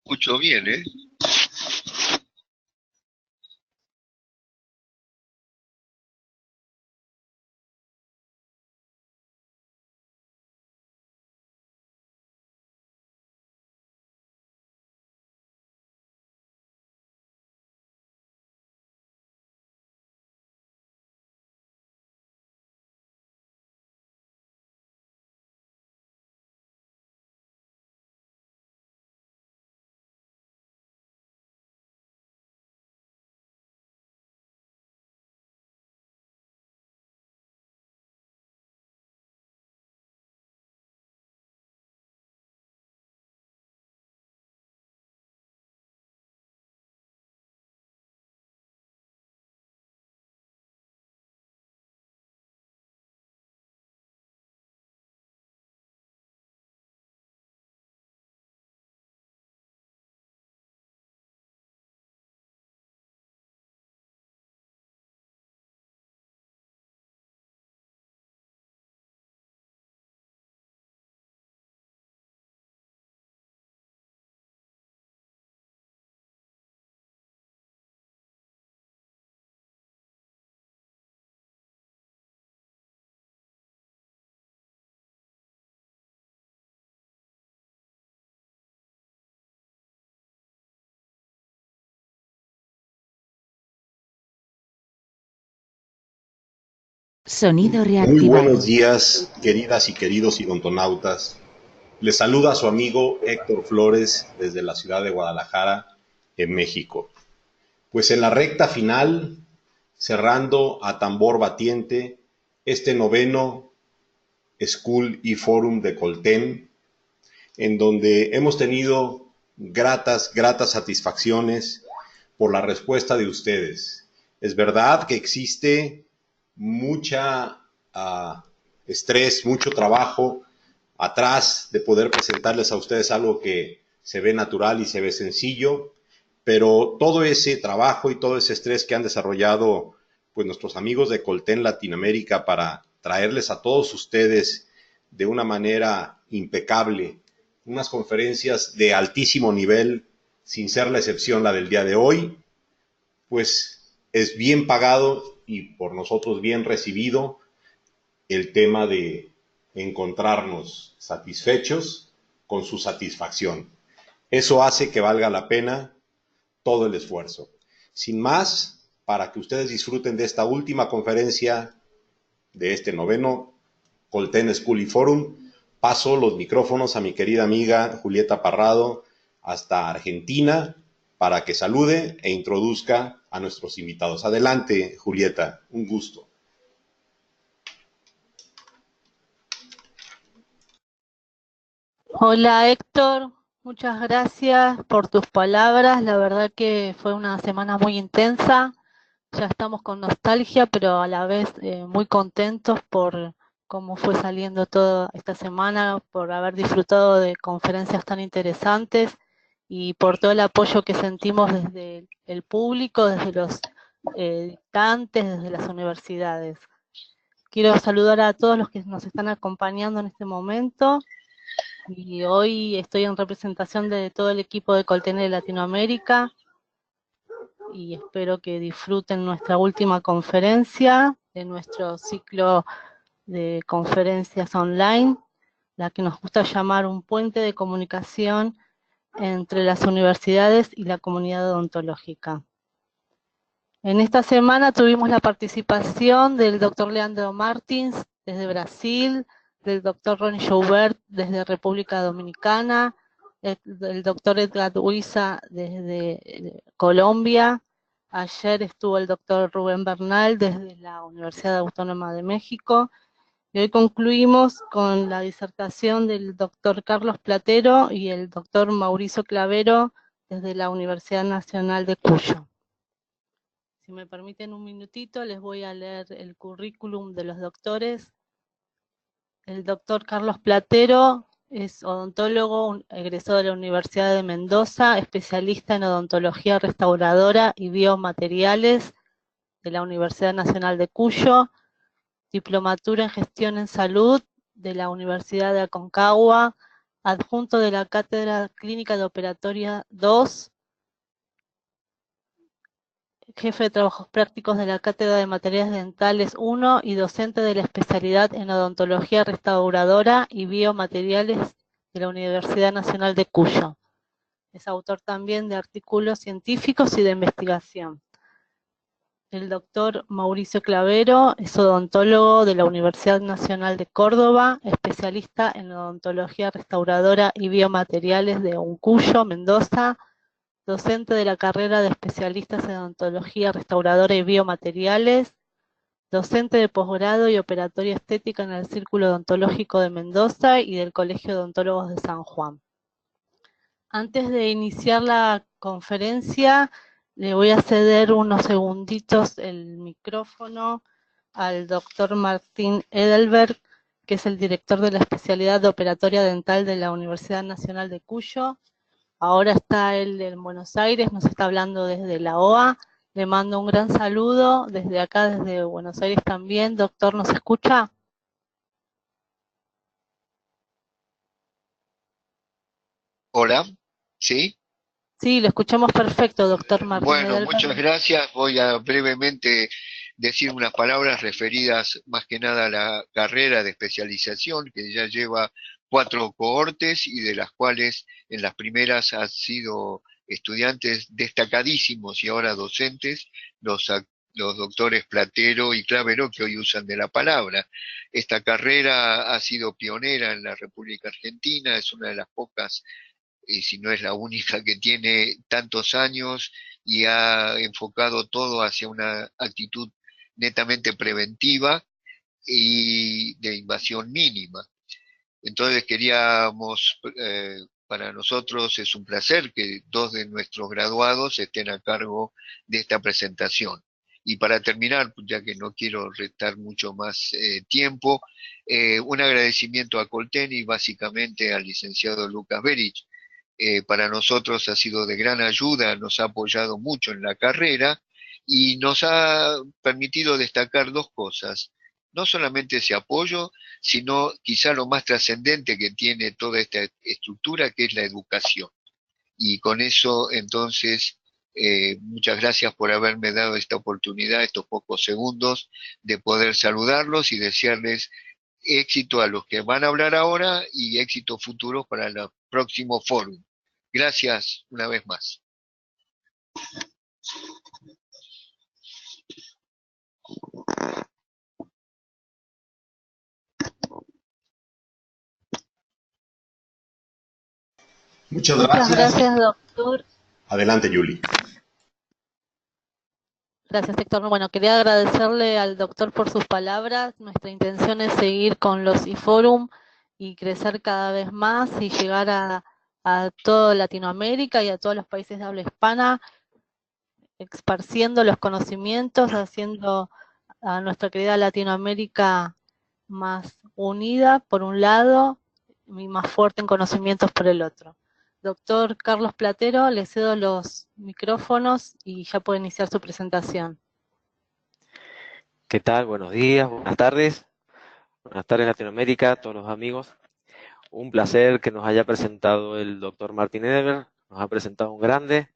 Escucho bien, ¿eh? Sonido Muy buenos reactivado. días, queridas y queridos idontonautas. Les saluda su amigo Héctor Flores desde la ciudad de Guadalajara, en México. Pues en la recta final, cerrando a tambor batiente este noveno School y Forum de Colten, en donde hemos tenido gratas satisfacciones por la respuesta de ustedes. Es verdad que existe mucha estrés, mucho trabajo atrás de poder presentarles a ustedes algo que se ve natural y se ve sencillo, pero todo ese trabajo y todo ese estrés que han desarrollado pues nuestros amigos de Colten Latinoamérica para traerles a todos ustedes de una manera impecable unas conferencias de altísimo nivel, sin ser la excepción la del día de hoy, pues es bien pagado y por nosotros bien recibido el tema de encontrarnos satisfechos con su satisfacción. Eso hace que valga la pena todo el esfuerzo. Sin más, para que ustedes disfruten de esta última conferencia de este noveno Colten School y Forum, paso los micrófonos a mi querida amiga Julieta Parrado hasta Argentina para que salude e introduzca a nuestros invitados. Adelante, Julieta, un gusto. Hola Héctor, muchas gracias por tus palabras. La verdad que fue una semana muy intensa. Ya estamos con nostalgia, pero a la vez muy contentos por cómo fue saliendo toda esta semana, por haber disfrutado de conferencias tan interesantes y por todo el apoyo que sentimos desde el público, desde los dictantes, desde las universidades. Quiero saludar a todos los que nos están acompañando en este momento. Y hoy estoy en representación de todo el equipo de Colten de Latinoamérica y espero que disfruten nuestra última conferencia de nuestro ciclo de conferencias online, la que nos gusta llamar un puente de comunicación entre las universidades y la comunidad odontológica. En esta semana tuvimos la participación del doctor Leandro Martins desde Brasil, del doctor Ronnie Joubert desde República Dominicana, el doctor Edgar Huiza desde Colombia. Ayer estuvo el doctor Rubén Bernal desde la Universidad Autónoma de México. Y hoy concluimos con la disertación del doctor Carlos Platero y el doctor Mauricio Clavero desde la Universidad Nacional de Cuyo. Si me permiten un minutito, les voy a leer el currículum de los doctores. El doctor Carlos Platero es odontólogo, egresado de la Universidad de Mendoza, especialista en odontología restauradora y biomateriales de la Universidad Nacional de Cuyo, diplomatura en gestión en salud de la Universidad de Aconcagua, adjunto de la Cátedra Clínica de Operatoria 2, jefe de trabajos prácticos de la Cátedra de Materiales Dentales 1 y docente de la especialidad en odontología restauradora y biomateriales de la Universidad Nacional de Cuyo. Es autor también de artículos científicos y de investigación. El doctor Mauricio Clavero es odontólogo de la Universidad Nacional de Córdoba, especialista en odontología restauradora y biomateriales de Uncuyo, Mendoza, docente de la carrera de especialistas en odontología restauradora y biomateriales, docente de posgrado y operatoria estética en el Círculo Odontológico de Mendoza y del Colegio de Odontólogos de San Juan. Antes de iniciar la conferencia, le voy a ceder unos segunditos el micrófono al doctor Martín Edelberg, que es el director de la especialidad de operatoria dental de la Universidad Nacional de Cuyo. Ahora está él en Buenos Aires, nos está hablando desde la OA. Le mando un gran saludo desde acá, desde Buenos Aires también. Doctor, ¿nos escucha? Hola, ¿sí? Sí, lo escuchamos perfecto, doctor Martín Bueno, Edelberg. muchas gracias. Voy a brevemente decir unas palabras referidas más que nada a la carrera de especialización, que ya lleva 4 cohortes y de las cuales en las primeras han sido estudiantes destacadísimos y ahora docentes, los doctores Platero y Clavero, que hoy usan de la palabra. Esta carrera ha sido pionera en la República Argentina, es una de las pocas y si no es la única que tiene tantos años y ha enfocado todo hacia una actitud netamente preventiva y de invasión mínima. Entonces queríamos, para nosotros es un placer que 2 de nuestros graduados estén a cargo de esta presentación. Y para terminar, ya que no quiero restar mucho más tiempo, un agradecimiento a Colten y básicamente al licenciado Lucas Berich. Para nosotros ha sido de gran ayuda, nos ha apoyado mucho en la carrera y nos ha permitido destacar 2 cosas. No solamente ese apoyo, sino quizá lo más trascendente que tiene toda esta estructura, que es la educación. Y con eso, entonces, muchas gracias por haberme dado esta oportunidad, estos pocos segundos, de poder saludarlos y desearles éxito a los que van a hablar ahora y éxito futuro para el próximo foro. Gracias una vez más. Muchas Muchas gracias. gracias, doctor. Adelante, Yuli. Gracias, Héctor. Bueno, quería agradecerle al doctor por sus palabras. Nuestra intención es seguir con los e-forum y crecer cada vez más y llegar a toda Latinoamérica y a todos los países de habla hispana, esparciendo los conocimientos, haciendo a nuestra querida Latinoamérica más unida por un lado y más fuerte en conocimientos por el otro. Doctor Carlos Platero, le cedo los micrófonos y ya puede iniciar su presentación. ¿Qué tal? Buenos días, buenas tardes. Buenas tardes Latinoamérica, todos los amigos. Un placer que nos haya presentado el doctor Martín Edelberg, nos ha presentado un grande.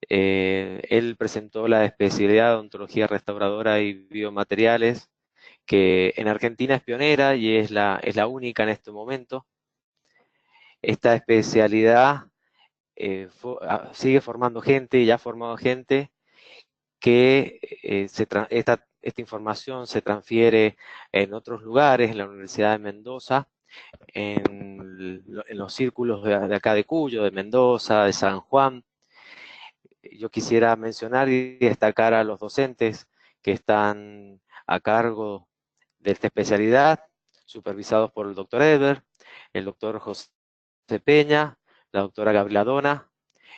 Él presentó la especialidad de odontología restauradora y biomateriales, que en Argentina es pionera y es la única en este momento. Esta especialidad sigue formando gente y ya ha formado gente que esta información se transfiere en otros lugares, en la Universidad de Mendoza, en los círculos de acá de Cuyo, de Mendoza, de San Juan. Yo quisiera mencionar y destacar a los docentes que están a cargo de esta especialidad, supervisados por el doctor Eber, el doctor José Peña, la doctora Gabriela Dona,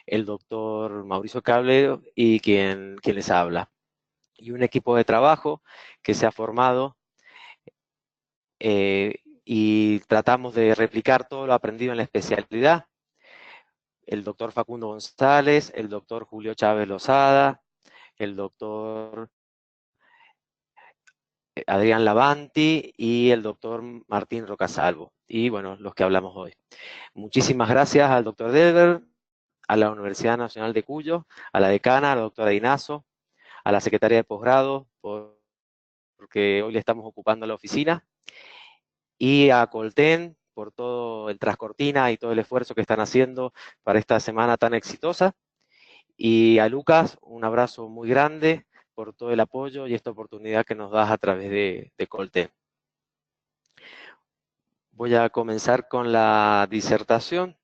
el doctor Mauricio Cablero y quien les habla. Y un equipo de trabajo que se ha formado y tratamos de replicar todo lo aprendido en la especialidad. El doctor Facundo González, el doctor Julio Chávez Lozada, el doctor Adrián Lavanti y el doctor Martín Rocasalvo, y bueno, los que hablamos hoy. Muchísimas gracias al doctor Delber, a la Universidad Nacional de Cuyo, a la decana, a la doctora Inazo, a la secretaria de posgrado, porque hoy le estamos ocupando la oficina, y a Colten por todo el trascortina y todo el esfuerzo que están haciendo para esta semana tan exitosa. Y a Lucas, un abrazo muy grande por todo el apoyo y esta oportunidad que nos das a través de Colten. Voy a comenzar con la disertación.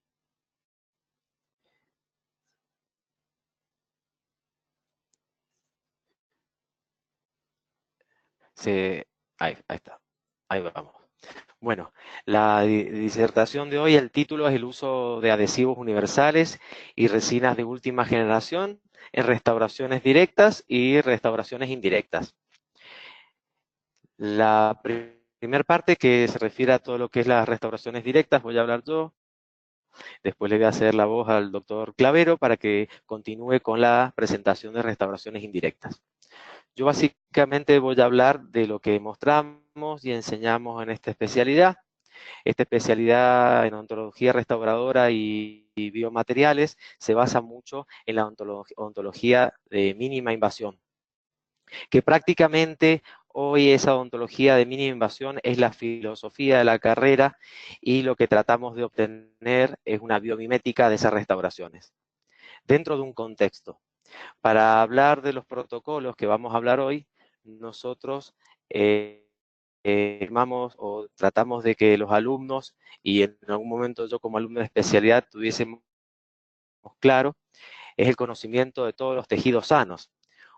Ahí está, ahí vamos. Bueno, la disertación de hoy, el título es el uso de adhesivos universales y resinas de última generación en restauraciones directas y restauraciones indirectas. La primera parte, que se refiere a todo lo que es las restauraciones directas, voy a hablar yo. Después le voy a hacer la voz al doctor Clavero para que continúe con la presentación de restauraciones indirectas. Yo básicamente voy a hablar de lo que mostramos y enseñamos en esta especialidad. Esta especialidad en ontología restauradora y biomateriales se basa mucho en la ontología de mínima invasión, que prácticamente hoy esa ontología de mínima invasión es la filosofía de la carrera y lo que tratamos de obtener es una biomimética de esas restauraciones, dentro de un contexto. Para hablar de los protocolos que vamos a hablar hoy, nosotros tratamos de que los alumnos, y en algún momento yo como alumno de especialidad tuviésemos claro, es el conocimiento de todos los tejidos sanos.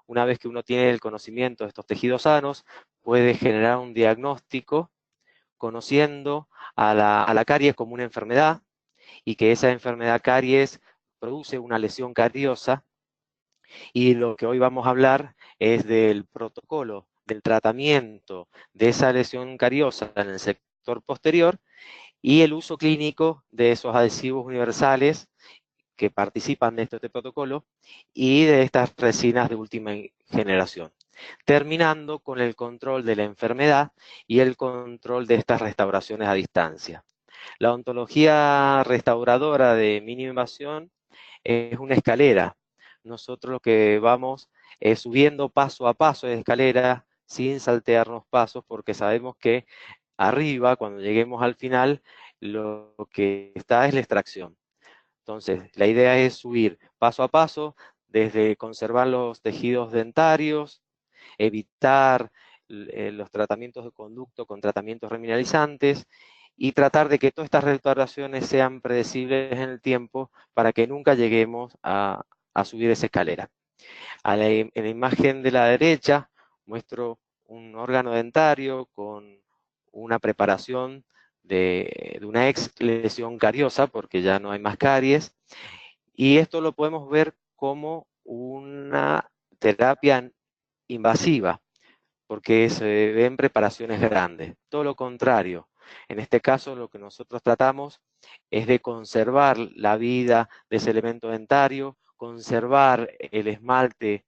Una vez que uno tiene el conocimiento de estos tejidos sanos, puede generar un diagnóstico conociendo a la caries como una enfermedad y que esa enfermedad caries produce una lesión cariosa. Y lo que hoy vamos a hablar es del protocolo, del tratamiento de esa lesión cariosa en el sector posterior y el uso clínico de esos adhesivos universales que participan de este protocolo y de estas resinas de última generación, terminando con el control de la enfermedad y el control de estas restauraciones a distancia. La ontología restauradora de mínima invasión es una escalera. Nosotros lo que vamos es subiendo paso a paso de escalera sin saltearnos pasos, porque sabemos que arriba, cuando lleguemos al final, lo que está es la extracción. Entonces, la idea es subir paso a paso, desde conservar los tejidos dentarios, evitar los tratamientos de conducto con tratamientos remineralizantes y tratar de que todas estas restauraciones sean predecibles en el tiempo para que nunca lleguemos a subir esa escalera. En la imagen de la derecha muestro un órgano dentario con una preparación de una ex lesión cariosa, porque ya no hay más caries, y esto lo podemos ver como una terapia invasiva, porque se ven preparaciones grandes. Todo lo contrario, en este caso lo que nosotros tratamos es de conservar la vida de ese elemento dentario, conservar el esmalte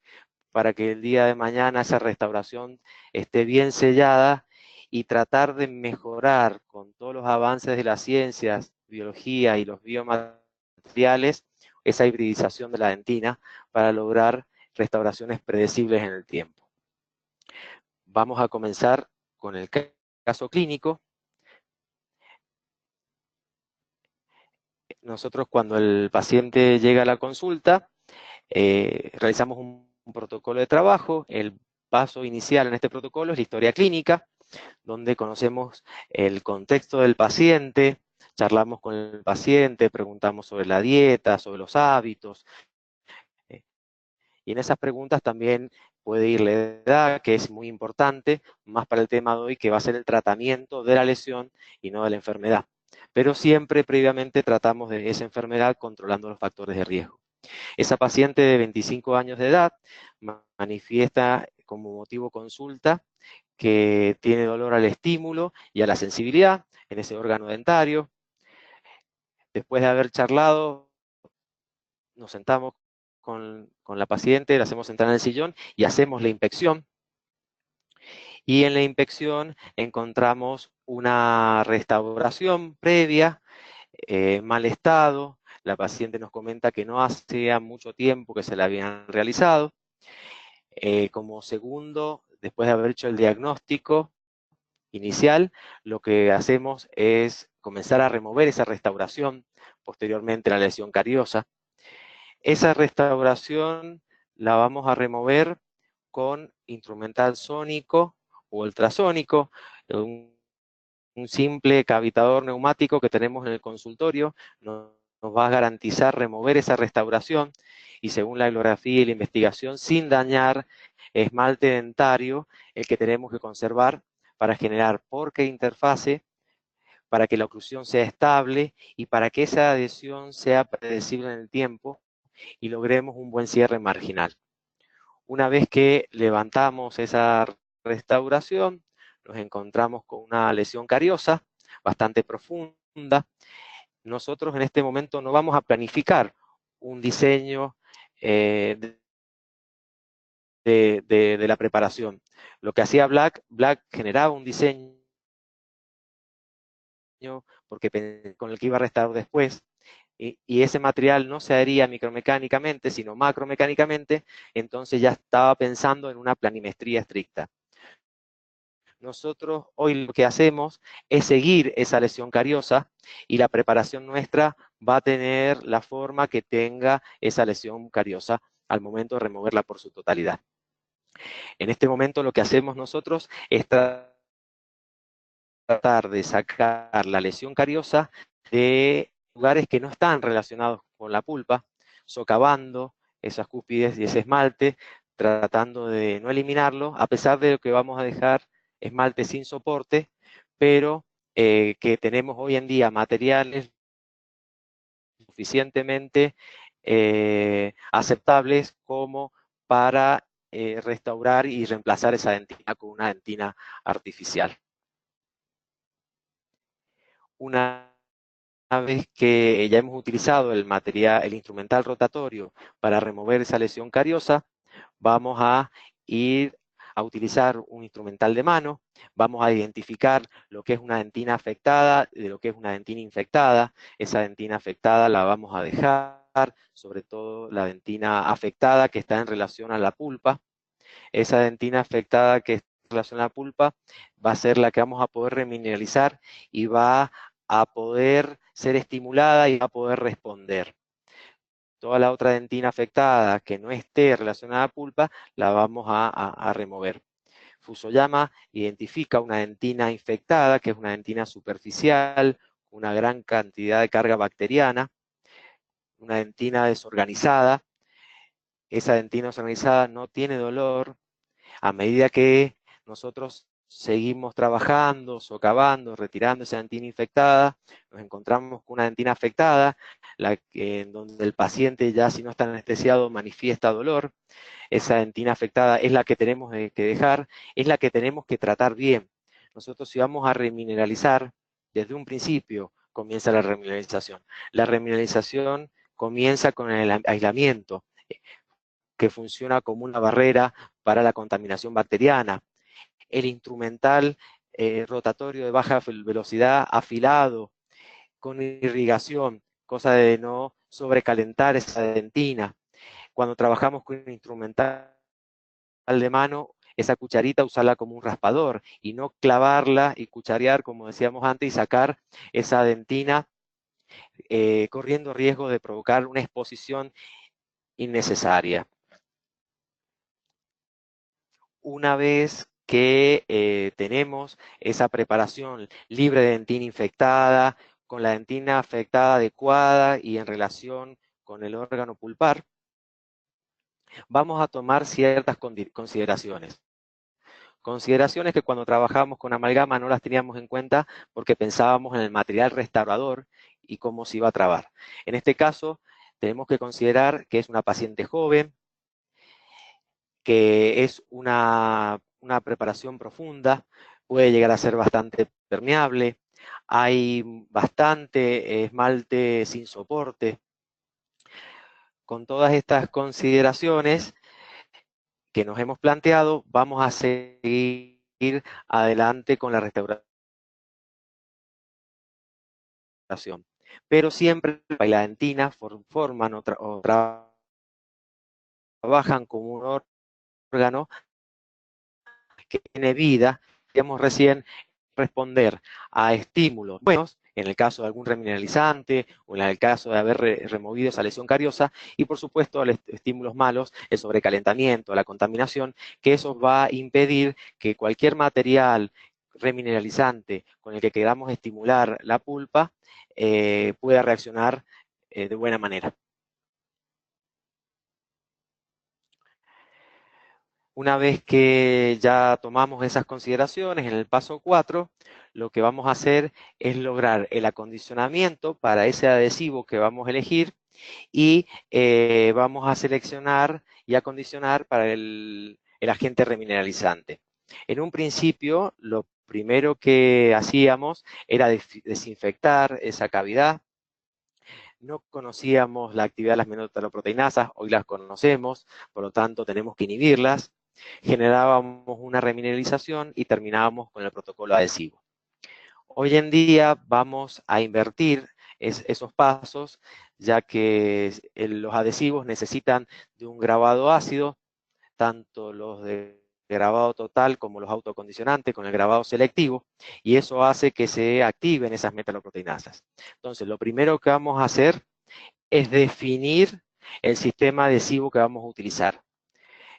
para que el día de mañana esa restauración esté bien sellada y tratar de mejorar con todos los avances de las ciencias, biología y los biomateriales, esa hibridización de la dentina para lograr restauraciones predecibles en el tiempo. Vamos a comenzar con el caso clínico. Nosotros, cuando el paciente llega a la consulta, realizamos un protocolo de trabajo. El paso inicial en este protocolo es la historia clínica, donde conocemos el contexto del paciente, charlamos con el paciente, preguntamos sobre la dieta, sobre los hábitos. Y en esas preguntas también puede ir la edad, que es muy importante, más para el tema de hoy, que va a ser el tratamiento de la lesión y no de la enfermedad. Pero siempre previamente tratamos de esa enfermedad controlando los factores de riesgo. Esa paciente de 25 años de edad manifiesta como motivo consulta que tiene dolor al estímulo y a la sensibilidad en ese órgano dentario. Después de haber charlado, nos sentamos con la paciente, la hacemos sentar en el sillón y hacemos la inspección. Y en la inspección encontramos una restauración previa, mal estado. La paciente nos comenta que no hacía mucho tiempo que se la habían realizado. Como segundo, después de haber hecho el diagnóstico inicial, lo que hacemos es comenzar a remover esa restauración, posteriormente la lesión cariosa. Esa restauración la vamos a remover con instrumental sónico o ultrasónico, un simple cavitador neumático que tenemos en el consultorio nos va a garantizar remover esa restauración y según la bibliografía y la investigación, sin dañar esmalte dentario, el que tenemos que conservar para generar porque interfase, para que la oclusión sea estable y para que esa adhesión sea predecible en el tiempo y logremos un buen cierre marginal. Una vez que levantamos esa restauración, nos encontramos con una lesión cariosa bastante profunda. Nosotros en este momento no vamos a planificar un diseño de la preparación. Lo que hacía Black generaba un diseño con el que iba a restaurar después, y ese material no se adhería micromecánicamente, sino macromecánicamente, entonces ya estaba pensando en una planimetría estricta. Nosotros hoy lo que hacemos es seguir esa lesión cariosa y la preparación nuestra va a tener la forma que tenga esa lesión cariosa al momento de removerla por su totalidad. En este momento lo que hacemos nosotros es tratar de sacar la lesión cariosa de lugares que no están relacionados con la pulpa, socavando esas cúspides y ese esmalte, tratando de no eliminarlo, a pesar de que vamos a dejar esmalte sin soporte, pero que tenemos hoy en día materiales suficientemente aceptables como para restaurar y reemplazar esa dentina con una dentina artificial. Una vez que ya hemos utilizado el material, el instrumental rotatorio para remover esa lesión cariosa, vamos a ir a utilizar un instrumental de mano, vamos a identificar lo que es una dentina afectada de lo que es una dentina infectada. Esa dentina afectada la vamos a dejar, sobre todo la dentina afectada que está en relación a la pulpa. Esa dentina afectada que está en relación a la pulpa va a ser la que vamos a poder remineralizar y va a poder ser estimulada y va a poder responder. Toda la otra dentina afectada que no esté relacionada a pulpa, la vamos a remover. Fusuyama identifica una dentina infectada, que es una dentina superficial, una gran cantidad de carga bacteriana, una dentina desorganizada. Esa dentina desorganizada no tiene dolor. A medida que nosotros seguimos trabajando, socavando, retirando esa dentina infectada, nos encontramos con una dentina afectada, en donde el paciente ya si no está anestesiado manifiesta dolor. Esa dentina afectada es la que tenemos que dejar, es la que tenemos que tratar bien. Nosotros si vamos a remineralizar, desde un principio comienza la remineralización. La remineralización comienza con el aislamiento, que funciona como una barrera para la contaminación bacteriana. El instrumental rotatorio de baja velocidad afilado con irrigación, cosa de no sobrecalentar esa dentina. Cuando trabajamos con un instrumental de mano, esa cucharita usarla como un raspador y no clavarla y cucharear, como decíamos antes, y sacar esa dentina corriendo riesgo de provocar una exposición innecesaria. Una vez que tenemos esa preparación libre de dentina infectada, con la dentina afectada adecuada y en relación con el órgano pulpar, vamos a tomar ciertas consideraciones. Consideraciones que cuando trabajamos con amalgama no las teníamos en cuenta porque pensábamos en el material restaurador y cómo se iba a trabar. En este caso, tenemos que considerar que es una paciente joven, que es una preparación profunda, puede llegar a ser bastante permeable, hay bastante esmalte sin soporte. Con todas estas consideraciones que nos hemos planteado, vamos a seguir adelante con la restauración. Pero siempre y la dentina forman o trabajan como un órgano que tiene vida, digamos recién, responder a estímulos buenos, en el caso de algún remineralizante o en el caso de haber removido esa lesión cariosa, y por supuesto a los estímulos malos, el sobrecalentamiento, la contaminación, que eso va a impedir que cualquier material remineralizante con el que queramos estimular la pulpa pueda reaccionar de buena manera. Una vez que ya tomamos esas consideraciones, en el paso 4, lo que vamos a hacer es lograr el acondicionamiento para ese adhesivo que vamos a elegir y vamos a seleccionar y acondicionar para el agente remineralizante. En un principio, lo primero que hacíamos era desinfectar esa cavidad. No conocíamos la actividad de las metaloproteinasas, hoy las conocemos, por lo tanto tenemos que inhibirlas. Generábamos una remineralización y terminábamos con el protocolo adhesivo. Hoy en día vamos a invertir esos pasos, ya que los adhesivos necesitan de un grabado ácido, tanto los de grabado total como los autocondicionantes con el grabado selectivo, y eso hace que se activen esas metaloproteinasas. Entonces, lo primero que vamos a hacer es definir el sistema adhesivo que vamos a utilizar.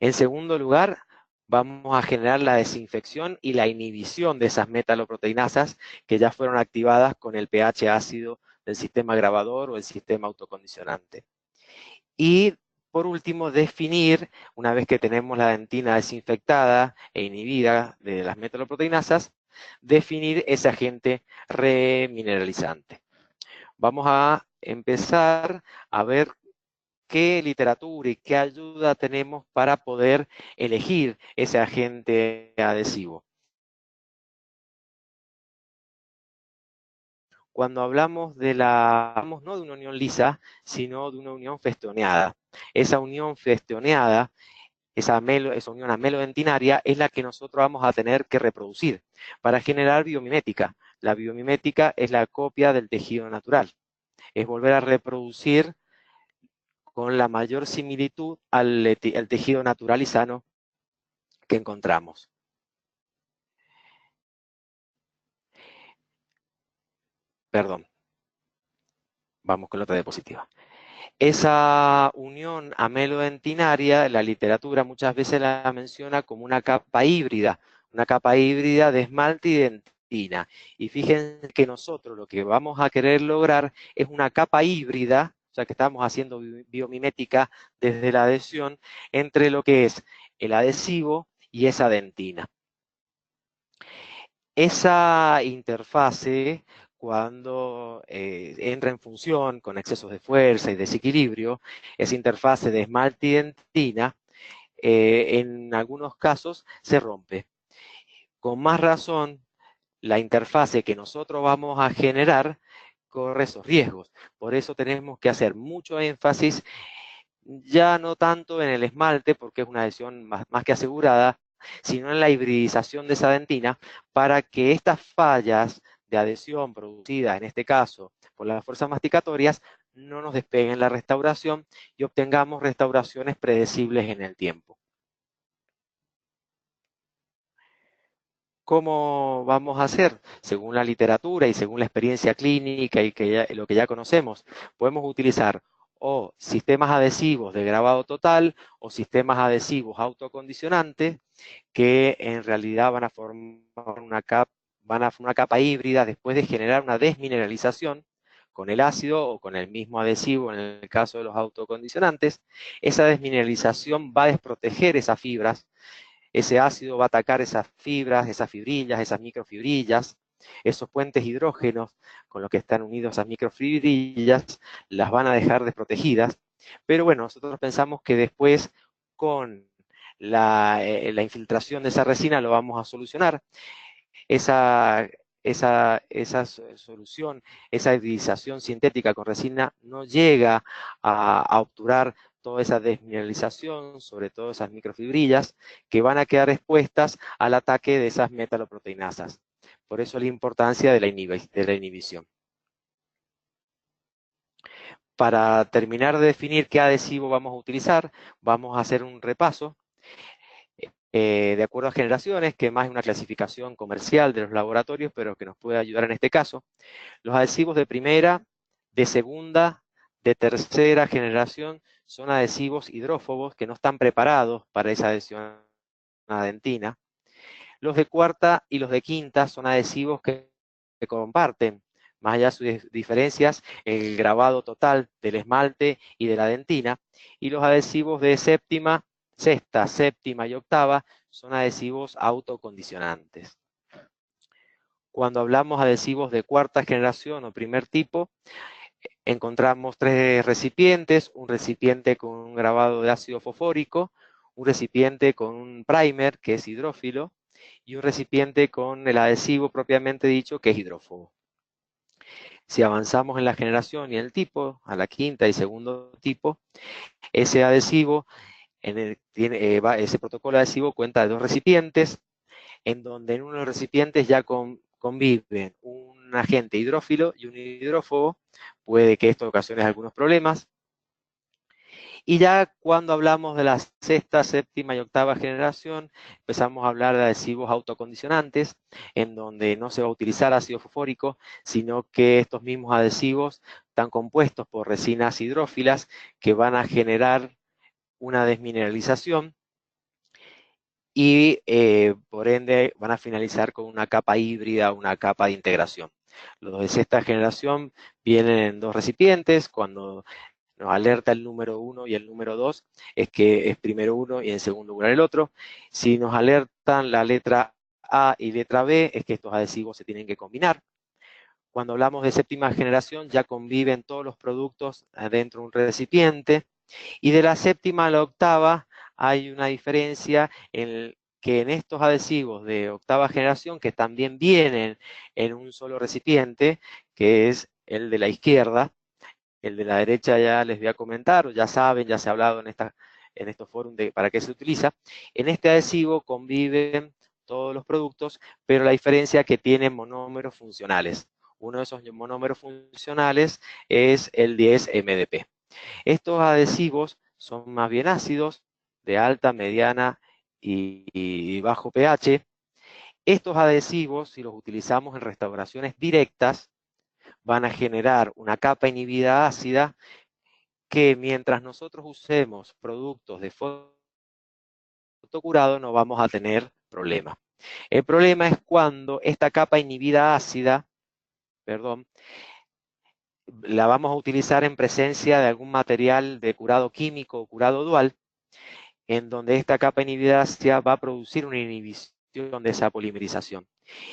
En segundo lugar, vamos a generar la desinfección y la inhibición de esas metaloproteinasas que ya fueron activadas con el pH ácido del sistema grabador o el sistema autocondicionante. Y por último, definir, una vez que tenemos la dentina desinfectada e inhibida de las metaloproteinasas, definir ese agente remineralizante. Vamos a empezar a ver qué literatura y qué ayuda tenemos para poder elegir ese agente adhesivo. Cuando hablamos no de una unión lisa, sino de una unión festoneada. Esa unión festoneada, esa unión amelodentinaria, es la que nosotros vamos a tener que reproducir para generar biomimética. La biomimética es la copia del tejido natural. Es volver a reproducir con la mayor similitud al tejido natural y sano que encontramos. Perdón. Vamos con la otra diapositiva. Esa unión amelodentinaria, la literatura muchas veces la menciona como una capa híbrida de esmalte y dentina. Y fíjense que nosotros lo que vamos a querer lograr es una capa híbrida, o sea que estamos haciendo biomimética desde la adhesión, entre lo que es el adhesivo y esa dentina. Esa interfase, cuando entra en función con excesos de fuerza y desequilibrio, esa interfase de esmalte y dentina, en algunos casos se rompe. Con más razón, la interfase que nosotros vamos a generar corre esos riesgos. Por eso tenemos que hacer mucho énfasis, ya no tanto en el esmalte, porque es una adhesión más que asegurada, sino en la hibridización de esa dentina, para que estas fallas de adhesión producidas, en este caso, por las fuerzas masticatorias, no nos despeguen la restauración y obtengamos restauraciones predecibles en el tiempo. ¿Cómo vamos a hacer? Según la literatura y según la experiencia clínica y lo que ya conocemos, podemos utilizar o sistemas adhesivos de grabado total o sistemas adhesivos autocondicionantes que en realidad van a formar una capa híbrida después de generar una desmineralización con el ácido o con el mismo adhesivo en el caso de los autocondicionantes. Esa desmineralización va a desproteger esas fibras. Ese ácido va a atacar esas fibras, esas fibrillas, esas microfibrillas, esos puentes hidrógenos con los que están unidos esas microfibrillas, las van a dejar desprotegidas. Pero bueno, nosotros pensamos que después con la infiltración de esa resina lo vamos a solucionar. Esa solución, esa hibridización sintética con resina no llega a obturar toda esa desmineralización, sobre todo esas microfibrillas, que van a quedar expuestas al ataque de esas metaloproteinasas. Por eso la importancia de la inhibición. Para terminar de definir qué adhesivo vamos a utilizar, vamos a hacer un repaso. De acuerdo a generaciones, que más es una clasificación comercial de los laboratorios, pero que nos puede ayudar en este caso. Los adhesivos de primera, de segunda, de tercera generación son adhesivos hidrófobos que no están preparados para esa adhesión adentina. Los de cuarta y los de quinta son adhesivos que comparten, más allá de sus diferencias, el grabado total del esmalte y de la dentina. Y los adhesivos de séptima, sexta, séptima y octava son adhesivos autocondicionantes. Cuando hablamos de adhesivos de cuarta generación o primer tipo, encontramos tres recipientes: un recipiente con un grabado de ácido fosfórico, un recipiente con un primer, que es hidrófilo, y un recipiente con el adhesivo propiamente dicho, que es hidrófobo. Si avanzamos en la generación y el tipo, a la quinta y segundo tipo, ese adhesivo, ese protocolo adhesivo cuenta de dos recipientes, en donde en uno de los recipientes ya conviven un agente hidrófilo y un hidrófobo. Puede que esto ocasione algunos problemas. Y ya cuando hablamos de la sexta, séptima y octava generación, empezamos a hablar de adhesivos autocondicionantes, en donde no se va a utilizar ácido fosfórico, sino que estos mismos adhesivos están compuestos por resinas hidrófilas que van a generar una desmineralización y por ende van a finalizar con una capa híbrida, una capa de integración. Los de sexta generación vienen en dos recipientes. Cuando nos alerta el número 1 y el número 2, es que es primero uno y en segundo lugar el otro. Si nos alertan la letra A y letra B, es que estos adhesivos se tienen que combinar. Cuando hablamos de séptima generación, ya conviven todos los productos dentro de un recipiente. Y de la séptima a la octava hay una diferencia en que en estos adhesivos de octava generación, que también vienen en un solo recipiente, que es el de la izquierda, el de la derecha ya les voy a comentar, o ya saben, ya se ha hablado en estos foros de para qué se utiliza. En este adhesivo conviven todos los productos, pero la diferencia es que tienen monómeros funcionales. Uno de esos monómeros funcionales es el 10-MDP. Estos adhesivos son más bien ácidos, de alta, mediana y bajo pH. Estos adhesivos, si los utilizamos en restauraciones directas, van a generar una capa inhibida ácida que mientras nosotros usemos productos de fotocurado no vamos a tener problema. El problema es cuando esta capa inhibida ácida, la vamos a utilizar en presencia de algún material de curado químico o curado dual, en donde esta capa inhibida ácida va a producir una inhibición de esa polimerización.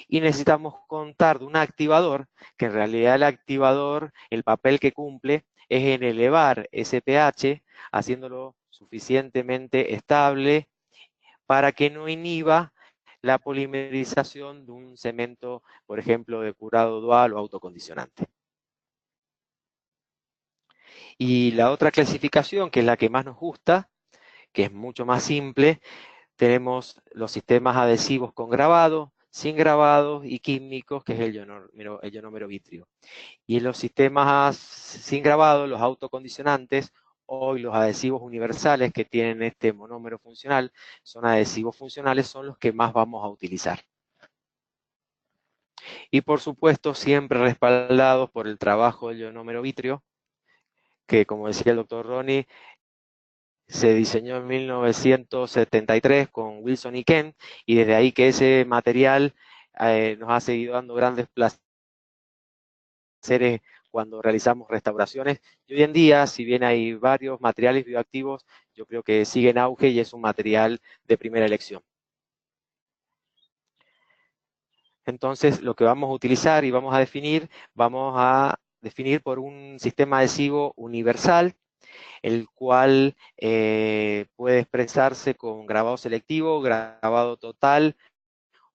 Y necesitamos contar de un activador, que en realidad el activador, el papel que cumple, es en elevar ese pH, haciéndolo suficientemente estable para que no inhiba la polimerización de un cemento, por ejemplo, de curado dual o autocondicionante. Y la otra clasificación, que es la que más nos gusta, que es mucho más simple, tenemos los sistemas adhesivos con grabado, sin grabados y químicos, que es el ionomero vitrio. Y en los sistemas sin grabado, los autocondicionantes, o los adhesivos universales que tienen este monómero funcional, son adhesivos funcionales, son los que más vamos a utilizar. Y por supuesto, siempre respaldados por el trabajo del ionómero vitrio, que como decía el doctor Ronnie, se diseñó en 1973 con Wilson y Kent, y desde ahí que ese material nos ha seguido dando grandes placeres cuando realizamos restauraciones. Y hoy en día, si bien hay varios materiales bioactivos, yo creo que sigue en auge y es un material de primera elección. Entonces, lo que vamos a utilizar y vamos a definir por un sistema adhesivo universal, el cual puede expresarse con grabado selectivo, grabado total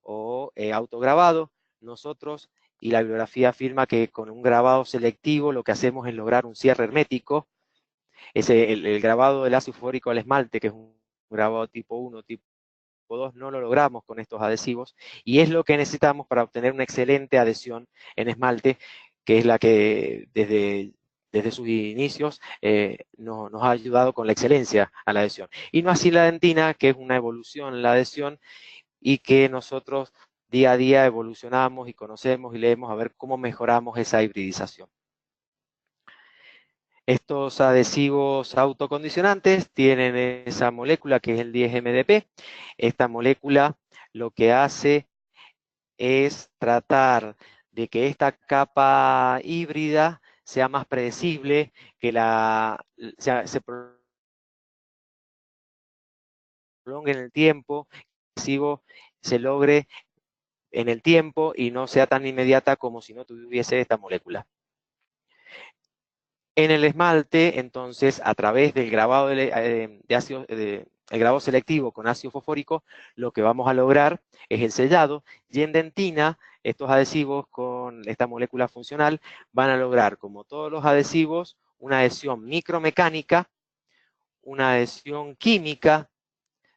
o autograbado. Nosotros, y la bibliografía afirma que con un grabado selectivo lo que hacemos es lograr un cierre hermético, el grabado del ácido fosfórico al esmalte, que es un grabado tipo 1, tipo 2, no lo logramos con estos adhesivos, y es lo que necesitamos para obtener una excelente adhesión en esmalte, que es la que desde sus inicios nos ha ayudado con la excelencia a la adhesión. Y no así la dentina, que es una evolución en la adhesión, y que nosotros día a día evolucionamos y conocemos y leemos a ver cómo mejoramos esa hibridización. Estos adhesivos autocondicionantes tienen esa molécula que es el 10-MDP. Esta molécula lo que hace es tratar de que esta capa híbrida sea más predecible, que se prolongue en el tiempo, que el adhesivo se logre en el tiempo y no sea tan inmediata como si no tuviese esta molécula. En el esmalte, entonces, a través del grabado el grabado selectivo con ácido fosfórico, lo que vamos a lograr es el sellado, y en dentina, estos adhesivos con esta molécula funcional van a lograr, como todos los adhesivos, una adhesión micromecánica, una adhesión química,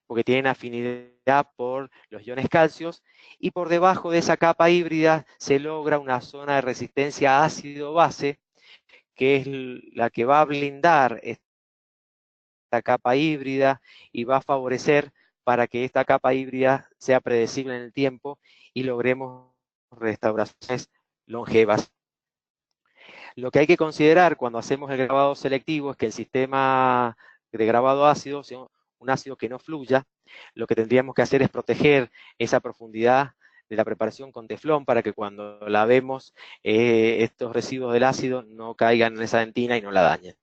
porque tienen afinidad por los iones calcios, y por debajo de esa capa híbrida se logra una zona de resistencia ácido-base, que es la que va a blindar esta capa híbrida y va a favorecer para que esta capa híbrida sea predecible en el tiempo y logremos restauraciones longevas. Lo que hay que considerar cuando hacemos el grabado selectivo es que el sistema de grabado ácido sea un ácido que no fluya. Lo que tendríamos que hacer es proteger esa profundidad de la preparación con teflón para que cuando la vemos estos residuos del ácido no caigan en esa dentina y no la dañen.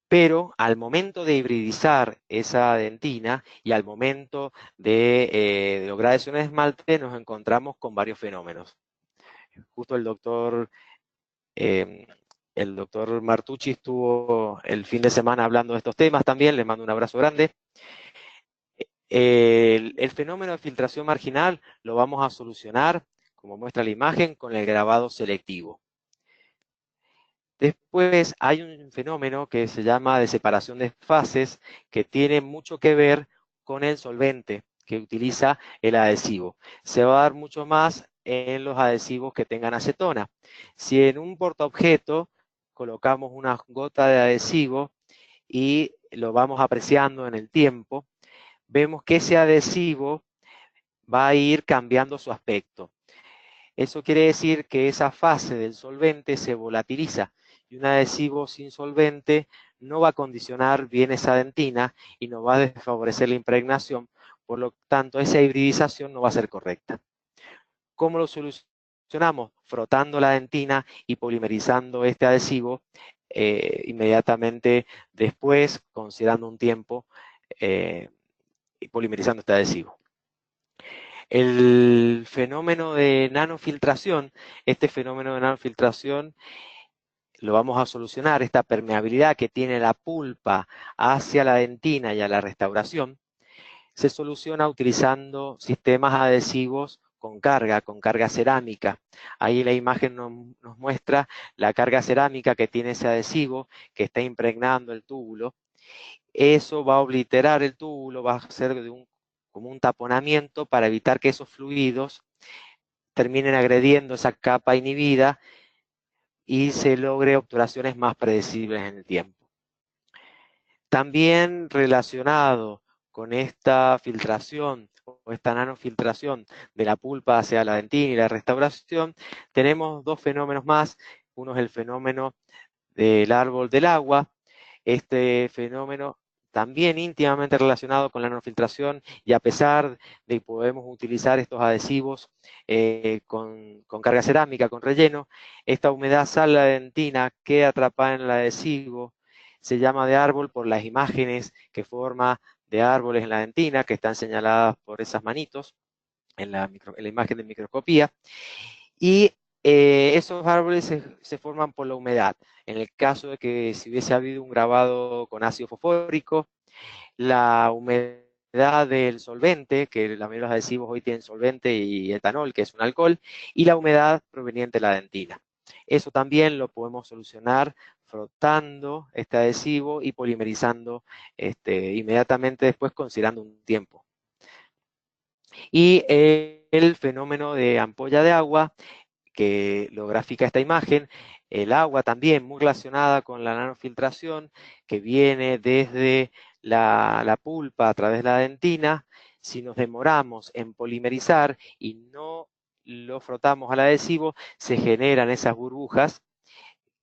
Pero al momento de hibridizar esa dentina y al momento de lograr adhesión de esmalte nos encontramos con varios fenómenos. Justo el doctor Martucci estuvo el fin de semana hablando de estos temas también, le mando un abrazo grande. El fenómeno de filtración marginal lo vamos a solucionar, como muestra la imagen, con el grabado selectivo. Después hay un fenómeno que se llama de separación de fases, que tiene mucho que ver con el solvente que utiliza el adhesivo. Se va a dar mucho más en los adhesivos que tengan acetona. Si en un portaobjeto colocamos una gota de adhesivo y lo vamos apreciando en el tiempo, vemos que ese adhesivo va a ir cambiando su aspecto. Eso quiere decir que esa fase del solvente se volatiliza y un adhesivo sin solvente no va a condicionar bien esa dentina y no va a desfavorecer la impregnación, por lo tanto esa hibridización no va a ser correcta. ¿Cómo lo solucionamos? Frotando la dentina y polimerizando este adhesivo inmediatamente después, considerando un tiempo y polimerizando este adhesivo. El fenómeno de nanofiltración, este fenómeno de nanofiltración lo vamos a solucionar, esta permeabilidad que tiene la pulpa hacia la dentina y a la restauración, se soluciona utilizando sistemas adhesivos con carga cerámica. Ahí la imagen nos muestra la carga cerámica que tiene ese adhesivo que está impregnando el túbulo. Eso va a obliterar el túbulo, va a ser como un taponamiento para evitar que esos fluidos terminen agrediendo esa capa inhibida y se logre obturaciones más predecibles en el tiempo. También relacionado con esta filtración o esta nanofiltración de la pulpa hacia la dentina y la restauración, tenemos dos fenómenos más. Uno es el fenómeno del árbol del agua. Este fenómeno también íntimamente relacionado con la nanofiltración, y a pesar de que podemos utilizar estos adhesivos con carga cerámica, con relleno, esta humedad sale a la dentina, queda atrapada en el adhesivo, se llama de árbol por las imágenes que forma de árboles en la dentina, que están señaladas por esas manitos en la imagen de microscopía, y esos árboles se forman por la humedad. En el caso de que si hubiese habido un grabado con ácido fosfórico, la humedad del solvente, que la mayoría de los adhesivos hoy tienen solvente y etanol, que es un alcohol, y la humedad proveniente de la dentina. Eso también lo podemos solucionar frotando este adhesivo y polimerizando inmediatamente después, considerando un tiempo. Y el fenómeno de ampolla de agua, que lo grafica esta imagen, el agua también muy relacionada con la nanofiltración, que viene desde la pulpa a través de la dentina. Si nos demoramos en polimerizar y no lo frotamos al adhesivo, se generan esas burbujas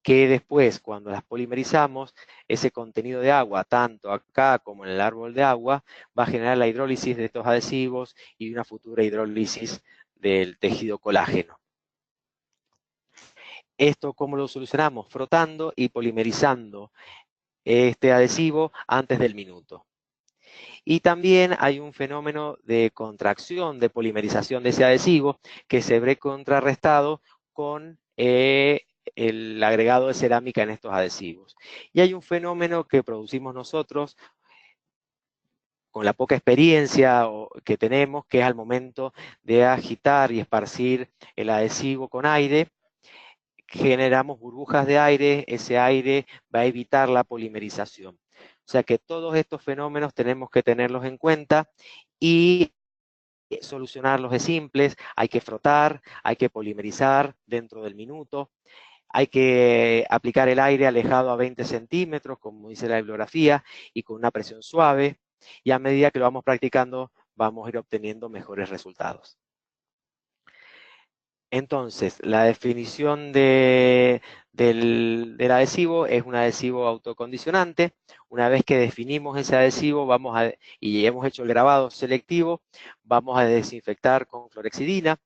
que después, cuando las polimerizamos, ese contenido de agua, tanto acá como en el árbol de agua, va a generar la hidrólisis de estos adhesivos y una futura hidrólisis del tejido colágeno. ¿Esto cómo lo solucionamos? Frotando y polimerizando este adhesivo antes del minuto. Y también hay un fenómeno de contracción, de polimerización de ese adhesivo, que se ve contrarrestado con el agregado de cerámica en estos adhesivos. Y hay un fenómeno que producimos nosotros con la poca experiencia que tenemos, que es al momento de agitar y esparcir el adhesivo con aire, generamos burbujas de aire, ese aire va a evitar la polimerización. O sea que todos estos fenómenos tenemos que tenerlos en cuenta y solucionarlos es simples. Hay que frotar, hay que polimerizar dentro del minuto, hay que aplicar el aire alejado a 20 centímetros, como dice la bibliografía, y con una presión suave, y a medida que lo vamos practicando vamos a ir obteniendo mejores resultados. Entonces, la definición del adhesivo es un adhesivo autocondicionante. Una vez que definimos ese adhesivo y hemos hecho el grabado selectivo, vamos a desinfectar con clorexidina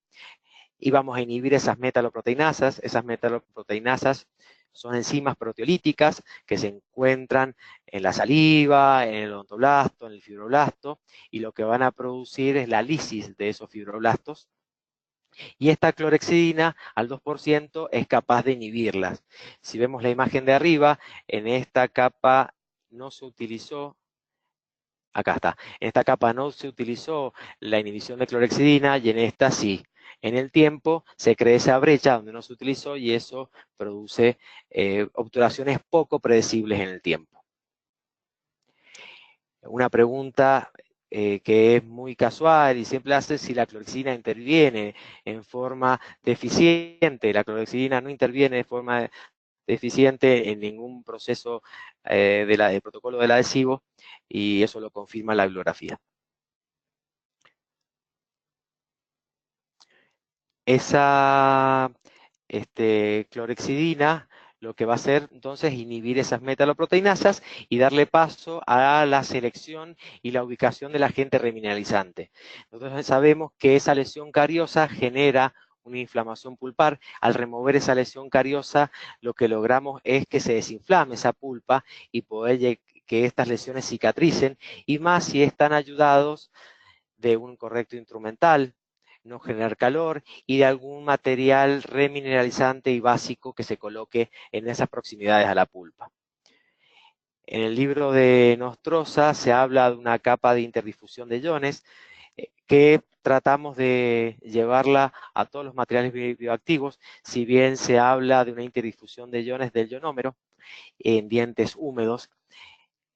y vamos a inhibir esas metaloproteinasas. Esas metaloproteinasas son enzimas proteolíticas que se encuentran en la saliva, en el odontoblasto, en el fibroblasto, y lo que van a producir es la lisis de esos fibroblastos. Y esta clorexidina al 2% es capaz de inhibirlas. Si vemos la imagen de arriba, en esta capa no se utilizó, acá está, en esta capa no se utilizó la inhibición de clorexidina y en esta sí. En el tiempo se crea esa brecha donde no se utilizó y eso produce obturaciones poco predecibles en el tiempo. Una pregunta que es muy casual y siempre hace si la clorexidina interviene en forma deficiente. La clorexidina no interviene de forma deficiente en ningún proceso del protocolo del adhesivo y eso lo confirma la bibliografía. Esa clorexidina lo que va a hacer entonces es inhibir esas metaloproteinasas y darle paso a la selección y la ubicación del agente remineralizante. Nosotros sabemos que esa lesión cariosa genera una inflamación pulpar. Al remover esa lesión cariosa, lo que logramos es que se desinflame esa pulpa y poder que estas lesiones cicatricen, y más si están ayudados de un correcto instrumental, no generar calor y de algún material remineralizante y básico que se coloque en esas proximidades a la pulpa. En el libro de Nostroza se habla de una capa de interdifusión de iones que tratamos de llevarla a todos los materiales bioactivos, si bien se habla de una interdifusión de iones del ionómero en dientes húmedos.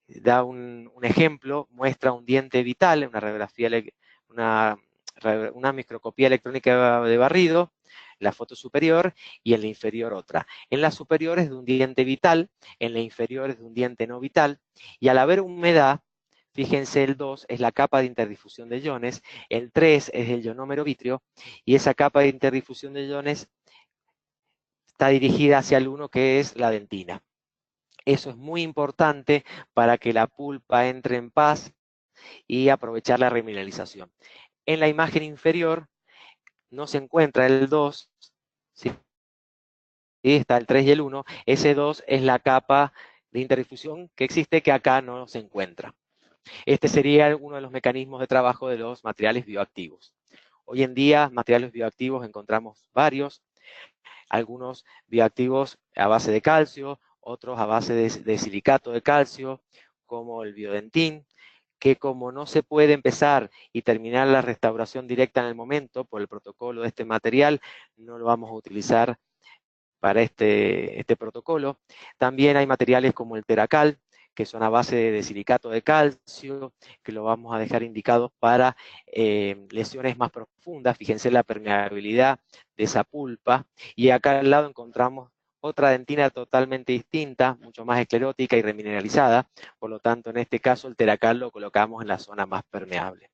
Da un ejemplo, muestra un diente vital, una radiografía, una microscopía electrónica de barrido, la foto superior y en la inferior otra. En la superior es de un diente vital, en la inferior es de un diente no vital, y al haber humedad, fíjense, el 2 es la capa de interdifusión de iones, el 3 es el ionómero vítreo, y esa capa de interdifusión de iones está dirigida hacia el 1, que es la dentina. Eso es muy importante para que la pulpa entre en paz y aprovechar la remineralización. En la imagen inferior no se encuentra el 2, ¿sí? Está el 3 y el 1. Ese 2 es la capa de interdifusión que existe, que acá no se encuentra. Este sería uno de los mecanismos de trabajo de los materiales bioactivos. Hoy en día, materiales bioactivos encontramos varios, algunos bioactivos a base de calcio, otros a base de silicato de calcio, como el biodentín, que como no se puede empezar y terminar la restauración directa en el momento por el protocolo de este material, no lo vamos a utilizar para este protocolo. También hay materiales como el Teracal, que son a base de silicato de calcio, que lo vamos a dejar indicado para lesiones más profundas. Fíjense la permeabilidad de esa pulpa. Y acá al lado encontramos otra dentina totalmente distinta, mucho más esclerótica y remineralizada. Por lo tanto, en este caso, el Teracal lo colocamos en la zona más permeable.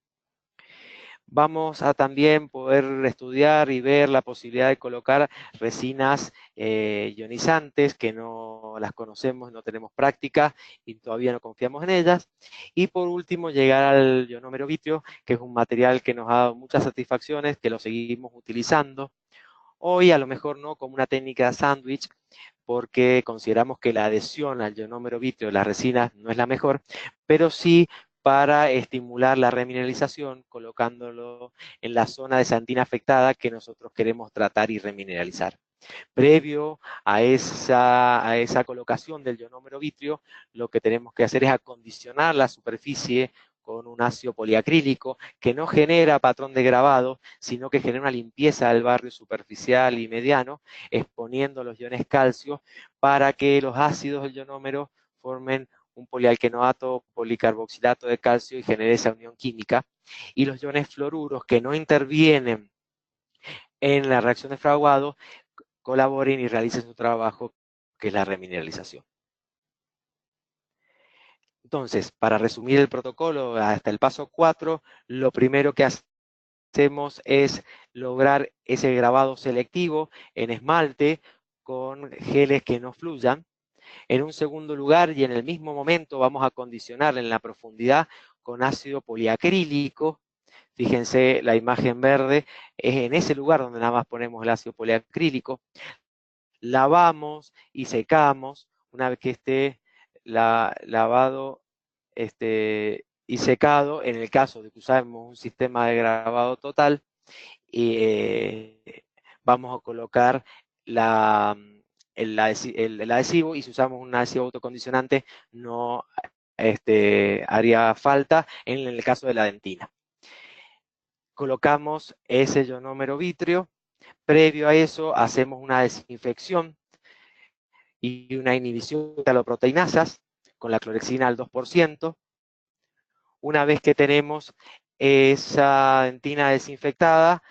Vamos a también poder estudiar y ver la posibilidad de colocar resinas ionizantes que no las conocemos, no tenemos práctica y todavía no confiamos en ellas. Y por último, llegar al ionómero vítreo, que es un material que nos ha dado muchas satisfacciones, que lo seguimos utilizando. Hoy a lo mejor no como una técnica de sándwich, porque consideramos que la adhesión al ionómero vítreo de las resinas no es la mejor, pero sí para estimular la remineralización, colocándolo en la zona de santina afectada que nosotros queremos tratar y remineralizar. Previo a esa colocación del ionómero vítreo, lo que tenemos que hacer es acondicionar la superficie con un ácido poliacrílico que no genera patrón de grabado, sino que genera una limpieza del barrio superficial y mediano, exponiendo los iones calcio para que los ácidos del ionómero formen un polialquenoato, policarboxilato de calcio y genere esa unión química. Y los iones fluoruros que no intervienen en la reacción de fraguado colaboren y realicen su trabajo, que es la remineralización. Entonces, para resumir el protocolo hasta el paso 4, lo primero que hacemos es lograr ese grabado selectivo en esmalte con geles que no fluyan. En un segundo lugar, y en el mismo momento, vamos a condicionar en la profundidad con ácido poliacrílico. Fíjense, la imagen verde es en ese lugar donde nada más ponemos el ácido poliacrílico. Lavamos y secamos una vez que esté lavado y secado, en el caso de que usamos un sistema de grabado total, y vamos a colocar el adhesivo, y si usamos un adhesivo autocondicionante no haría falta en el caso de la dentina. Colocamos ese ionómero vítreo. Previo a eso hacemos una desinfección y una inhibición de metaloproteinasas con la clorexina al 2%. Una vez que tenemos esa dentina desinfectada,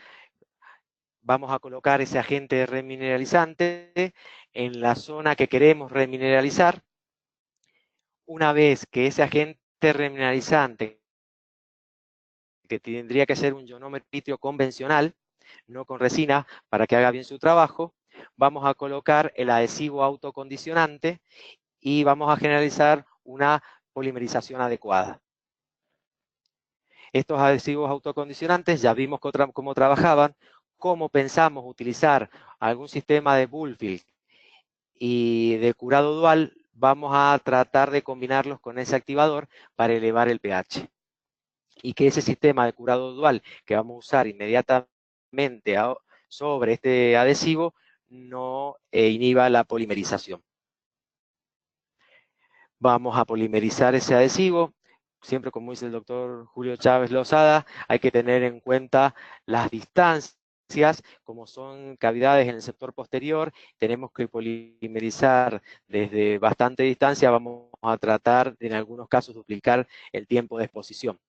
vamos a colocar ese agente remineralizante en la zona que queremos remineralizar. Una vez que ese agente remineralizante, que tendría que ser un ionómero vítreo convencional, no con resina, para que haga bien su trabajo, vamos a colocar el adhesivo autocondicionante y vamos a generalizar una polimerización adecuada. Estos adhesivos autocondicionantes ya vimos cómo trabajaban, cómo pensamos utilizar algún sistema de Bullfield y de curado dual. Vamos a tratar de combinarlos con ese activador para elevar el pH. Y que ese sistema de curado dual que vamos a usar inmediatamente sobre este adhesivo no inhiba la polimerización. Vamos a polimerizar ese adhesivo. Siempre, como dice el doctor Julio Chávez Lozada, hay que tener en cuenta las distancias, como son cavidades en el sector posterior. Tenemos que polimerizar desde bastante distancia. Vamos a tratar, en algunos casos, duplicar el tiempo de exposición.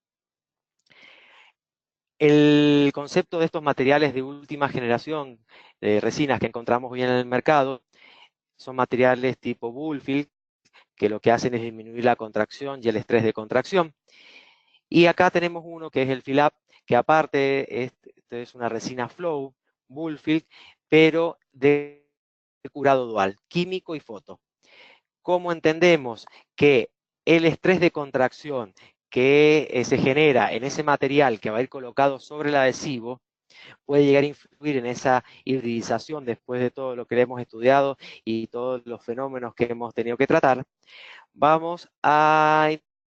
El concepto de estos materiales de última generación de resinas que encontramos hoy en el mercado son materiales tipo Bullfield, que lo que hacen es disminuir la contracción y el estrés de contracción. Y acá tenemos uno que es el Filap, que aparte es una resina Flow, Bullfield, pero de curado dual, químico y foto. ¿Cómo entendemos que el estrés de contracción que se genera en ese material que va a ir colocado sobre el adhesivo puede llegar a influir en esa hibridización después de todo lo que hemos estudiado y todos los fenómenos que hemos tenido que tratar? Vamos a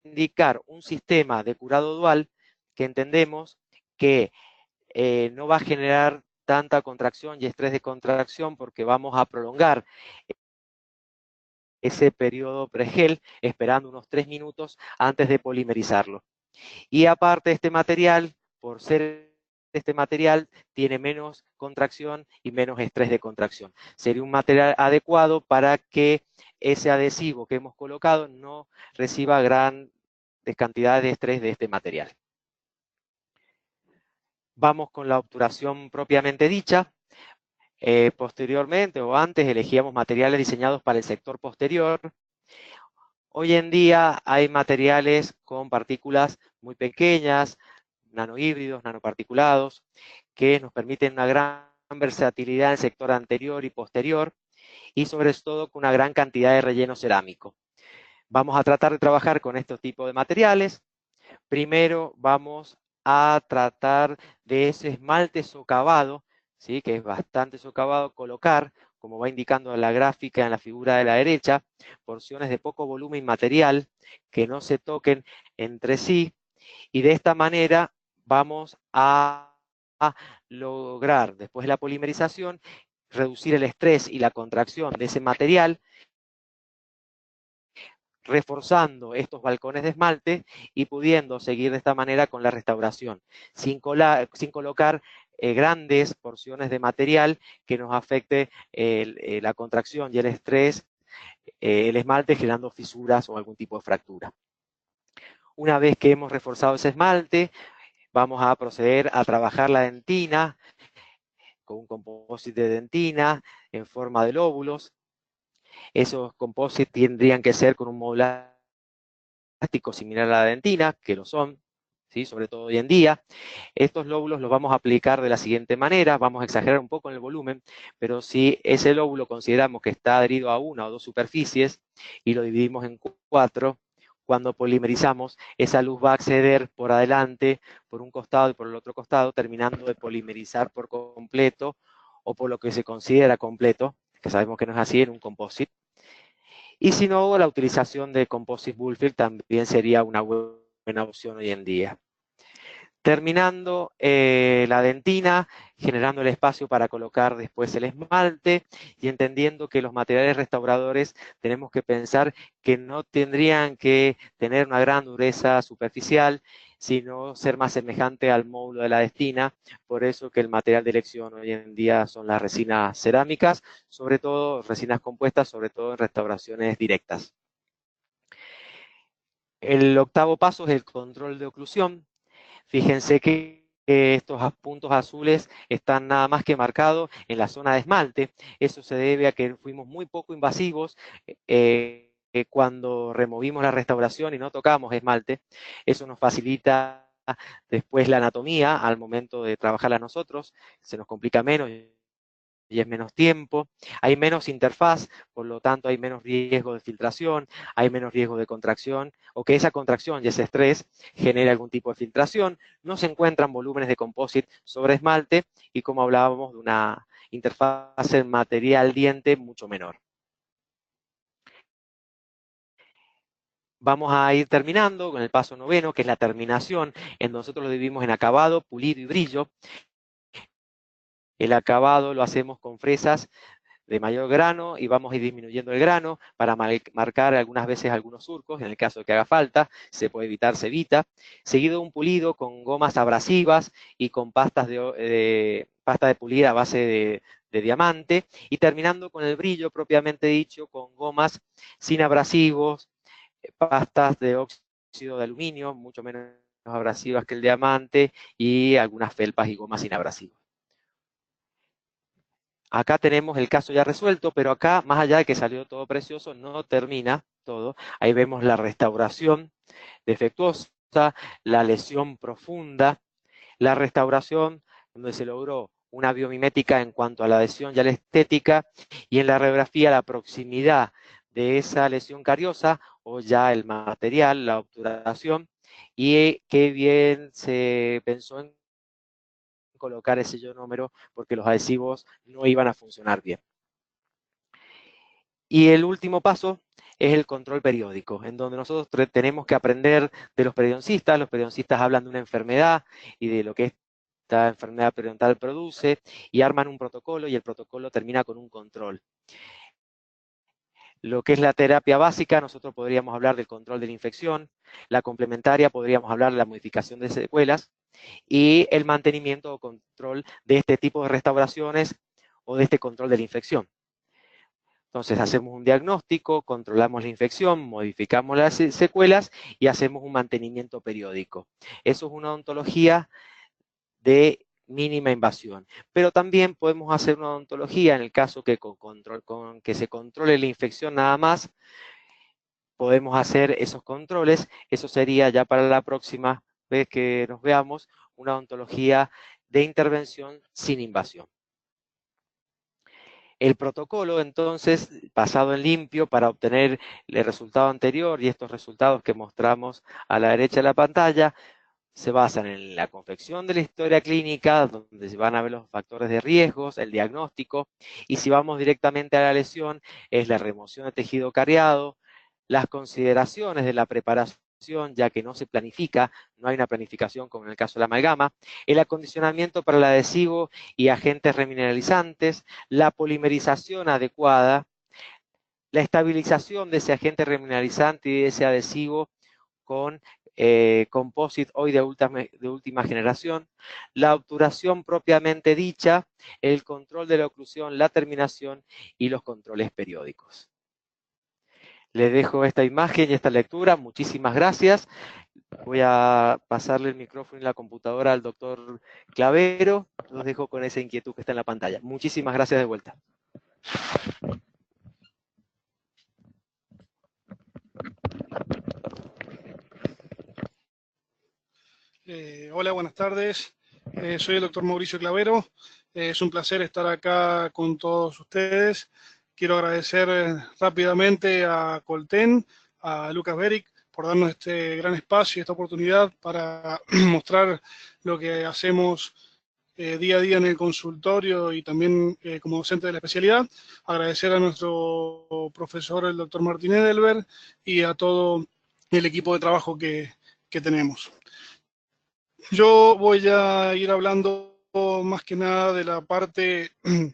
indicar un sistema de curado dual que entendemos que no va a generar tanta contracción y estrés de contracción, porque vamos a prolongar ese periodo pregel esperando unos 3 minutos antes de polimerizarlo. Y aparte, este material, por ser este material tiene menos contracción y menos estrés de contracción. Sería un material adecuado para que ese adhesivo que hemos colocado no reciba grandes cantidades de estrés de este material. Vamos con la obturación propiamente dicha. Posteriormente o antes elegíamos materiales diseñados para el sector posterior. Hoy en día hay materiales con partículas muy pequeñas, nanohíbridos, nanoparticulados, que nos permiten una gran versatilidad en el sector anterior y posterior, y sobre todo con una gran cantidad de relleno cerámico. Vamos a tratar de trabajar con estos tipos de materiales. Primero vamos a tratar de ese esmalte socavado, ¿sí? Que es bastante socavado, colocar, como va indicando la gráfica en la figura de la derecha, porciones de poco volumen material que no se toquen entre sí, y de esta manera vamos a lograr, después de la polimerización, reducir el estrés y la contracción de ese material, reforzando estos balcones de esmalte y pudiendo seguir de esta manera con la restauración, sin colocar grandes porciones de material que nos afecte la contracción y el estrés, el esmalte, generando fisuras o algún tipo de fractura. Una vez que hemos reforzado ese esmalte, vamos a proceder a trabajar la dentina con un composite de dentina en forma de lóbulos. Esos composites tendrían que ser con un módulo plástico similar a la dentina, que lo son, ¿sí? Sobre todo hoy en día. Estos lóbulos los vamos a aplicar de la siguiente manera, vamos a exagerar un poco en el volumen, pero si ese lóbulo consideramos que está adherido a una o dos superficies y lo dividimos en 4, cuando polimerizamos, esa luz va a acceder por adelante, por un costado y por el otro costado, terminando de polimerizar por completo o por lo que se considera completo, que sabemos que no es así en un composite. Y si no, la utilización de composite Bullfield también sería una buena opción hoy en día. Terminando la dentina, generando el espacio para colocar después el esmalte y entendiendo que los materiales restauradores tenemos que pensar que no tendrían que tener una gran dureza superficial, sino ser más semejante al módulo de la dentina. Por eso que el material de elección hoy en día son las resinas cerámicas, sobre todo resinas compuestas, sobre todo en restauraciones directas. El octavo paso es el control de oclusión. Fíjense que estos puntos azules están nada más que marcados en la zona de esmalte. Eso se debe a que fuimos muy poco invasivos cuando removimos la restauración y no tocamos esmalte. Eso nos facilita después la anatomía al momento de trabajarla nosotros. Se nos complica menos y es menos tiempo, hay menos interfaz, por lo tanto hay menos riesgo de filtración, hay menos riesgo de contracción, o que esa contracción y ese estrés genere algún tipo de filtración. No se encuentran volúmenes de composite sobre esmalte y, como hablábamos, de una interfaz en material diente mucho menor. Vamos a ir terminando con el paso noveno, que es la terminación, en donde nosotros lo dividimos en acabado, pulido y brillo. El acabado lo hacemos con fresas de mayor grano y vamos a ir disminuyendo el grano para marcar algunas veces algunos surcos, en el caso de que haga falta, se puede evitar, se evita. Seguido un pulido con gomas abrasivas y con pasta de pulir a base de diamante, y terminando con el brillo propiamente dicho, con gomas sin abrasivos, pastas de óxido de aluminio, mucho menos abrasivas que el diamante, y algunas felpas y gomas sin abrasivos. Acá tenemos el caso ya resuelto, pero acá, más allá de que salió todo precioso, no termina todo. Ahí vemos la restauración defectuosa, la lesión profunda, la restauración donde se logró una biomimética en cuanto a la adhesión y a la estética, y en la radiografía la proximidad de esa lesión cariosa o ya el material, la obturación, y qué bien se pensó en colocar ese ionómero porque los adhesivos no iban a funcionar bien. Y el último paso es el control periódico, en donde nosotros tenemos que aprender de los periodoncistas. Los periodoncistas hablan de una enfermedad y de lo que esta enfermedad periodontal produce, y arman un protocolo, y el protocolo termina con un control. Lo que es la terapia básica, nosotros podríamos hablar del control de la infección. La complementaria, podríamos hablar de la modificación de secuelas. y el mantenimiento o control de este tipo de restauraciones o de este control de la infección. Entonces hacemos un diagnóstico, controlamos la infección, modificamos las secuelas y hacemos un mantenimiento periódico. Eso es una odontología de mínima invasión. Pero también podemos hacer una odontología en el caso que con que se controle la infección nada más, podemos hacer esos controles. Eso sería ya para la próxima vez que nos veamos, una odontología de intervención sin invasión. El protocolo, entonces, pasado en limpio para obtener el resultado anterior y estos resultados que mostramos a la derecha de la pantalla, se basan en la confección de la historia clínica, donde se van a ver los factores de riesgos, el diagnóstico, y si vamos directamente a la lesión, es la remoción de tejido cariado, las consideraciones de la preparación, ya que no se planifica, no hay una planificación como en el caso de la amalgama, el acondicionamiento para el adhesivo y agentes remineralizantes, la polimerización adecuada, la estabilización de ese agente remineralizante y de ese adhesivo con composite hoy de última generación, la obturación propiamente dicha, el control de la oclusión, la terminación y los controles periódicos. Les dejo esta imagen y esta lectura. Muchísimas gracias. Voy a pasarle el micrófono y la computadora al doctor Clavero. Los dejo con esa inquietud que está en la pantalla. Muchísimas gracias de vuelta. Hola, buenas tardes. Soy el doctor Mauricio Clavero. Es un placer estar acá con todos ustedes. Quiero agradecer rápidamente a Colten, a Lucas Beric, por darnos este gran espacio y esta oportunidad para mostrar lo que hacemos día a día en el consultorio y también como docente de la especialidad. Agradecer a nuestro profesor, el doctor Martín Edelberg, y a todo el equipo de trabajo que tenemos. Yo voy a ir hablando más que nada de la parte,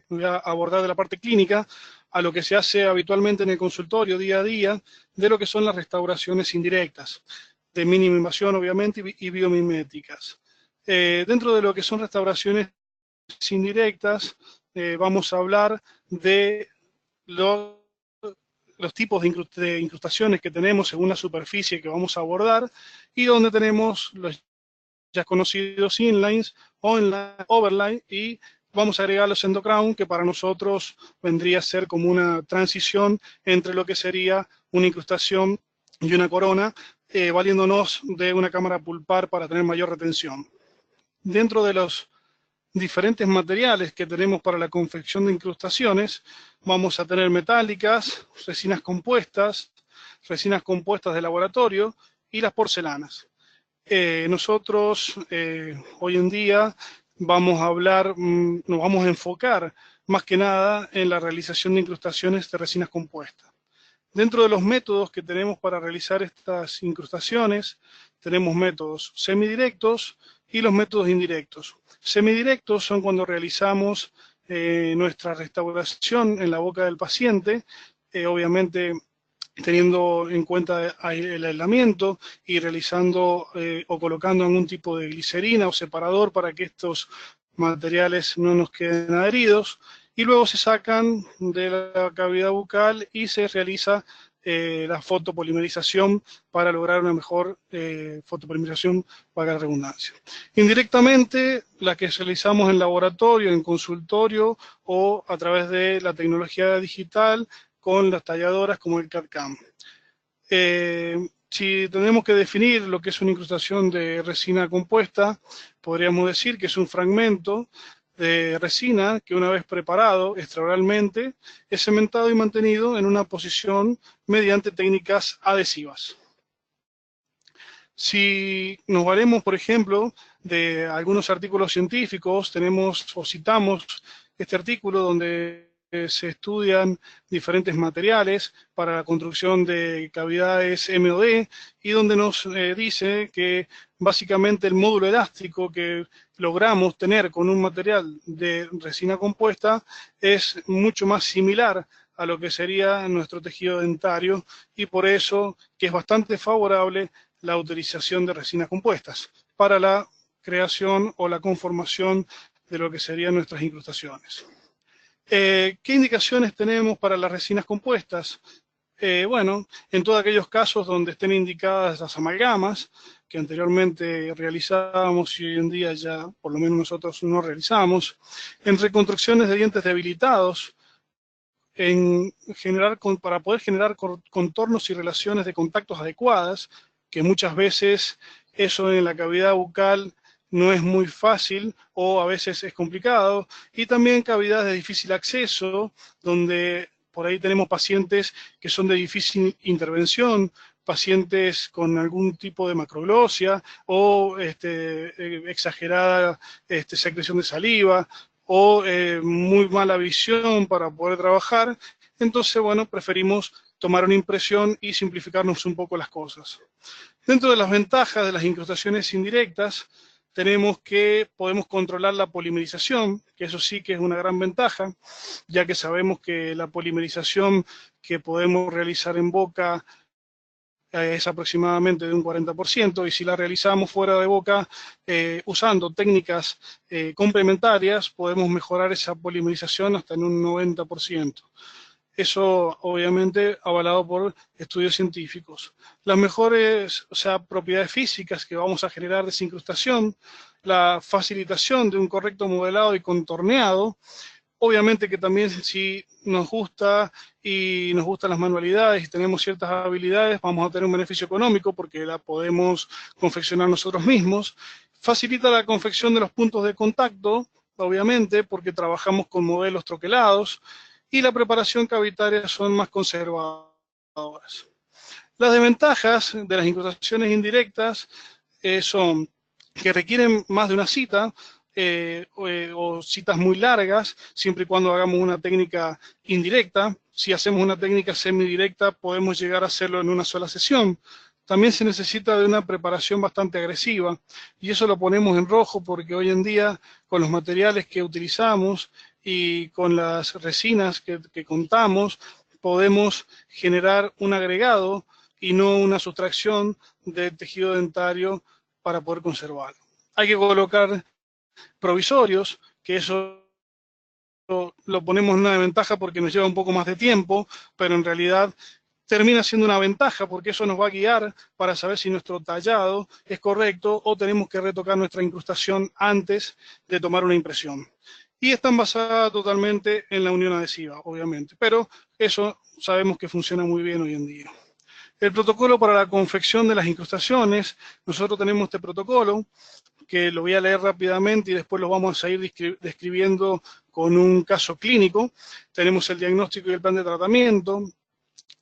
voy a abordar de la parte clínica, a lo que se hace habitualmente en el consultorio día a día, de lo que son las restauraciones indirectas, de mínima invasión obviamente y biomiméticas. Dentro de lo que son restauraciones indirectas, vamos a hablar de los tipos de incrustaciones que tenemos según la superficie que vamos a abordar y donde tenemos los ya conocidos inlines, overlay, y vamos a agregar los endocrown, que para nosotros vendría a ser como una transición entre lo que sería una incrustación y una corona, valiéndonos de una cámara pulpar para tener mayor retención. Dentro de los diferentes materiales que tenemos para la confección de incrustaciones, vamos a tener metálicas, resinas compuestas de laboratorio y las porcelanas. Nosotros hoy en día vamos a hablar, nos vamos a enfocar más que nada en la realización de incrustaciones de resinas compuestas. Dentro de los métodos que tenemos para realizar estas incrustaciones, tenemos métodos semidirectos y los métodos indirectos. Semidirectos son cuando realizamos nuestra restauración en la boca del paciente, obviamente teniendo en cuenta el aislamiento y realizando o colocando algún tipo de glicerina o separador para que estos materiales no nos queden adheridos, y luego se sacan de la cavidad bucal y se realiza la fotopolimerización para lograr una mejor fotopolimerización, para la redundancia. Indirectamente, la que realizamos en laboratorio, en consultorio o a través de la tecnología digital, con las talladoras como el CAD-CAM. Si tenemos que definir lo que es una incrustación de resina compuesta, podríamos decir que es un fragmento de resina que una vez preparado extraoralmente es cementado y mantenido en una posición mediante técnicas adhesivas. Si nos valemos, por ejemplo, de algunos artículos científicos, tenemos o citamos este artículo donde se estudian diferentes materiales para la construcción de cavidades MOD y donde nos dice que básicamente el módulo elástico que logramos tener con un material de resina compuesta es mucho más similar a lo que sería nuestro tejido dentario y por eso que es bastante favorable la utilización de resinas compuestas para la creación o la conformación de lo que serían nuestras incrustaciones. ¿Qué indicaciones tenemos para las resinas compuestas? Bueno, en todos aquellos casos donde estén indicadas las amalgamas, que anteriormente realizábamos y hoy en día ya por lo menos nosotros no realizamos, en reconstrucciones de dientes debilitados, para poder generar contornos y relaciones de contactos adecuadas, que muchas veces eso en la cavidad bucal no es muy fácil o a veces es complicado, y también cavidades de difícil acceso, donde por ahí tenemos pacientes que son de difícil intervención, pacientes con algún tipo de macroglosia o exagerada secreción de saliva o muy mala visión para poder trabajar. Entonces, bueno, preferimos tomar una impresión y simplificarnos un poco las cosas. Dentro de las ventajas de las incrustaciones indirectas, tenemos que podemos controlar la polimerización, que eso sí que es una gran ventaja, ya que sabemos que la polimerización que podemos realizar en boca es aproximadamente de un 40%, y si la realizamos fuera de boca usando técnicas complementarias, podemos mejorar esa polimerización hasta en un 90%. Eso obviamente avalado por estudios científicos. Las mejores, propiedades físicas que vamos a generar de esa incrustación, la facilitación de un correcto modelado y contorneado. Obviamente que también si nos gusta y nos gustan las manualidades y tenemos ciertas habilidades, vamos a tener un beneficio económico porque la podemos confeccionar nosotros mismos. Facilita la confección de los puntos de contacto, obviamente, porque trabajamos con modelos troquelados, y la preparación cavitaria son más conservadoras. Las desventajas de las incrustaciones indirectas son que requieren más de una cita, o citas muy largas, siempre y cuando hagamos una técnica indirecta. Si hacemos una técnica semidirecta, podemos llegar a hacerlo en una sola sesión. También se necesita de una preparación bastante agresiva, y eso lo ponemos en rojo porque hoy en día, con los materiales que utilizamos y con las resinas que contamos, podemos generar un agregado y no una sustracción de tejido dentario para poder conservarlo. Hay que colocar provisorios, que eso lo ponemos en una ventaja porque nos lleva un poco más de tiempo, pero en realidad termina siendo una ventaja porque eso nos va a guiar para saber si nuestro tallado es correcto o tenemos que retocar nuestra incrustación antes de tomar una impresión. Y están basadas totalmente en la unión adhesiva, obviamente, pero eso sabemos que funciona muy bien hoy en día. El protocolo para la confección de las incrustaciones, nosotros tenemos este protocolo, que lo voy a leer rápidamente y después lo vamos a ir describiendo con un caso clínico. Tenemos el diagnóstico y el plan de tratamiento,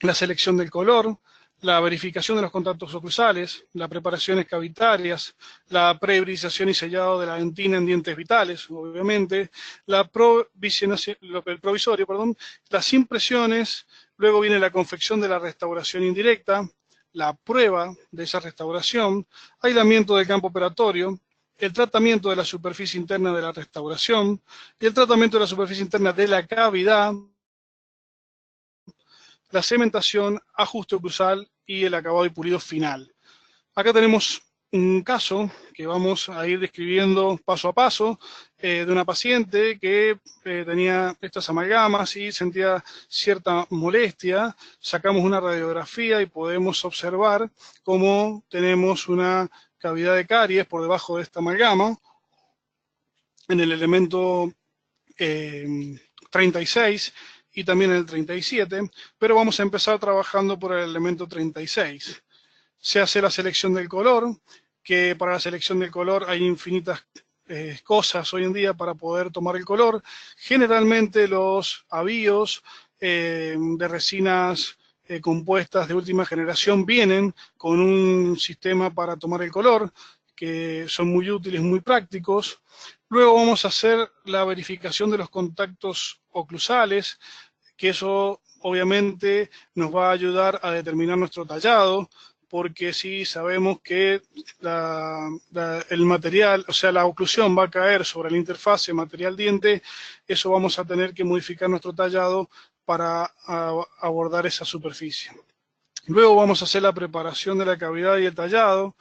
la selección del color, la verificación de los contactos oclusales, las preparaciones cavitarias, la prehibridización y sellado de la dentina en dientes vitales, obviamente, el provisorio, las impresiones, luego viene la confección de la restauración indirecta, la prueba de esa restauración, aislamiento del campo operatorio, el tratamiento de la superficie interna de la restauración y el tratamiento de la superficie interna de la cavidad, la cementación, ajuste oclusal y el acabado y pulido final. Acá tenemos un caso que vamos a ir describiendo paso a paso de una paciente que tenía estas amalgamas y sentía cierta molestia. Sacamos una radiografía y podemos observar cómo tenemos una cavidad de caries por debajo de esta amalgama en el elemento 36 y también en el 37, pero vamos a empezar trabajando por el elemento 36. Se hace la selección del color, que para la selección del color hay infinitas cosas hoy en día para poder tomar el color. Generalmente los avíos de resinas compuestas de última generación vienen con un sistema para tomar el color, que son muy útiles, muy prácticos. Luego vamos a hacer la verificación de los contactos oclusales, que eso obviamente nos va a ayudar a determinar nuestro tallado, porque si sabemos que el material, la oclusión va a caer sobre la interfase material-diente, eso vamos a tener que modificar nuestro tallado para abordar esa superficie. Luego vamos a hacer la preparación de la cavidad y el tallado,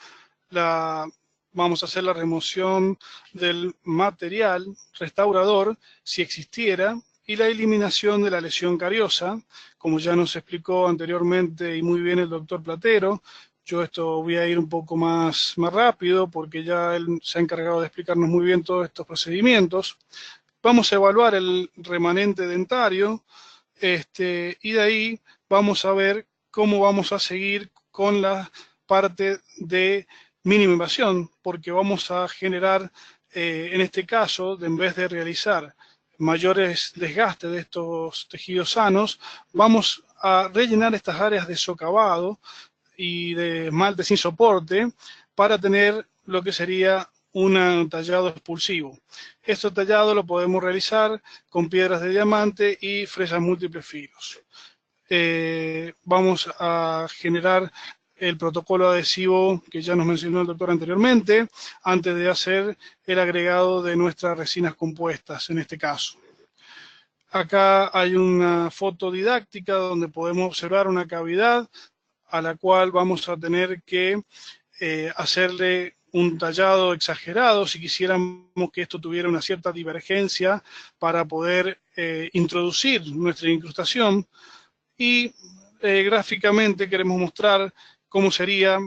la vamos a hacer la remoción del material restaurador, si existiera, y la eliminación de la lesión cariosa, como ya nos explicó anteriormente y muy bien el doctor Platero. Yo esto voy a ir un poco más rápido porque ya él se ha encargado de explicarnos muy bien todos estos procedimientos. Vamos a evaluar el remanente dentario y de ahí vamos a ver cómo vamos a seguir con la parte de mínima invasión, porque vamos a generar, en este caso, en vez de realizar mayores desgastes de estos tejidos sanos, vamos a rellenar estas áreas de socavado y de esmalte sin soporte para tener lo que sería un tallado expulsivo. Este tallado lo podemos realizar con piedras de diamante y fresas múltiples filos. Vamos a generar el protocolo adhesivo que ya nos mencionó el doctor anteriormente, antes de hacer el agregado de nuestras resinas compuestas, en este caso. Acá hay una foto didáctica donde podemos observar una cavidad a la cual vamos a tener que hacerle un tallado exagerado, si quisiéramos que esto tuviera una cierta divergencia para poder introducir nuestra incrustación. Y gráficamente queremos mostrar cómo sería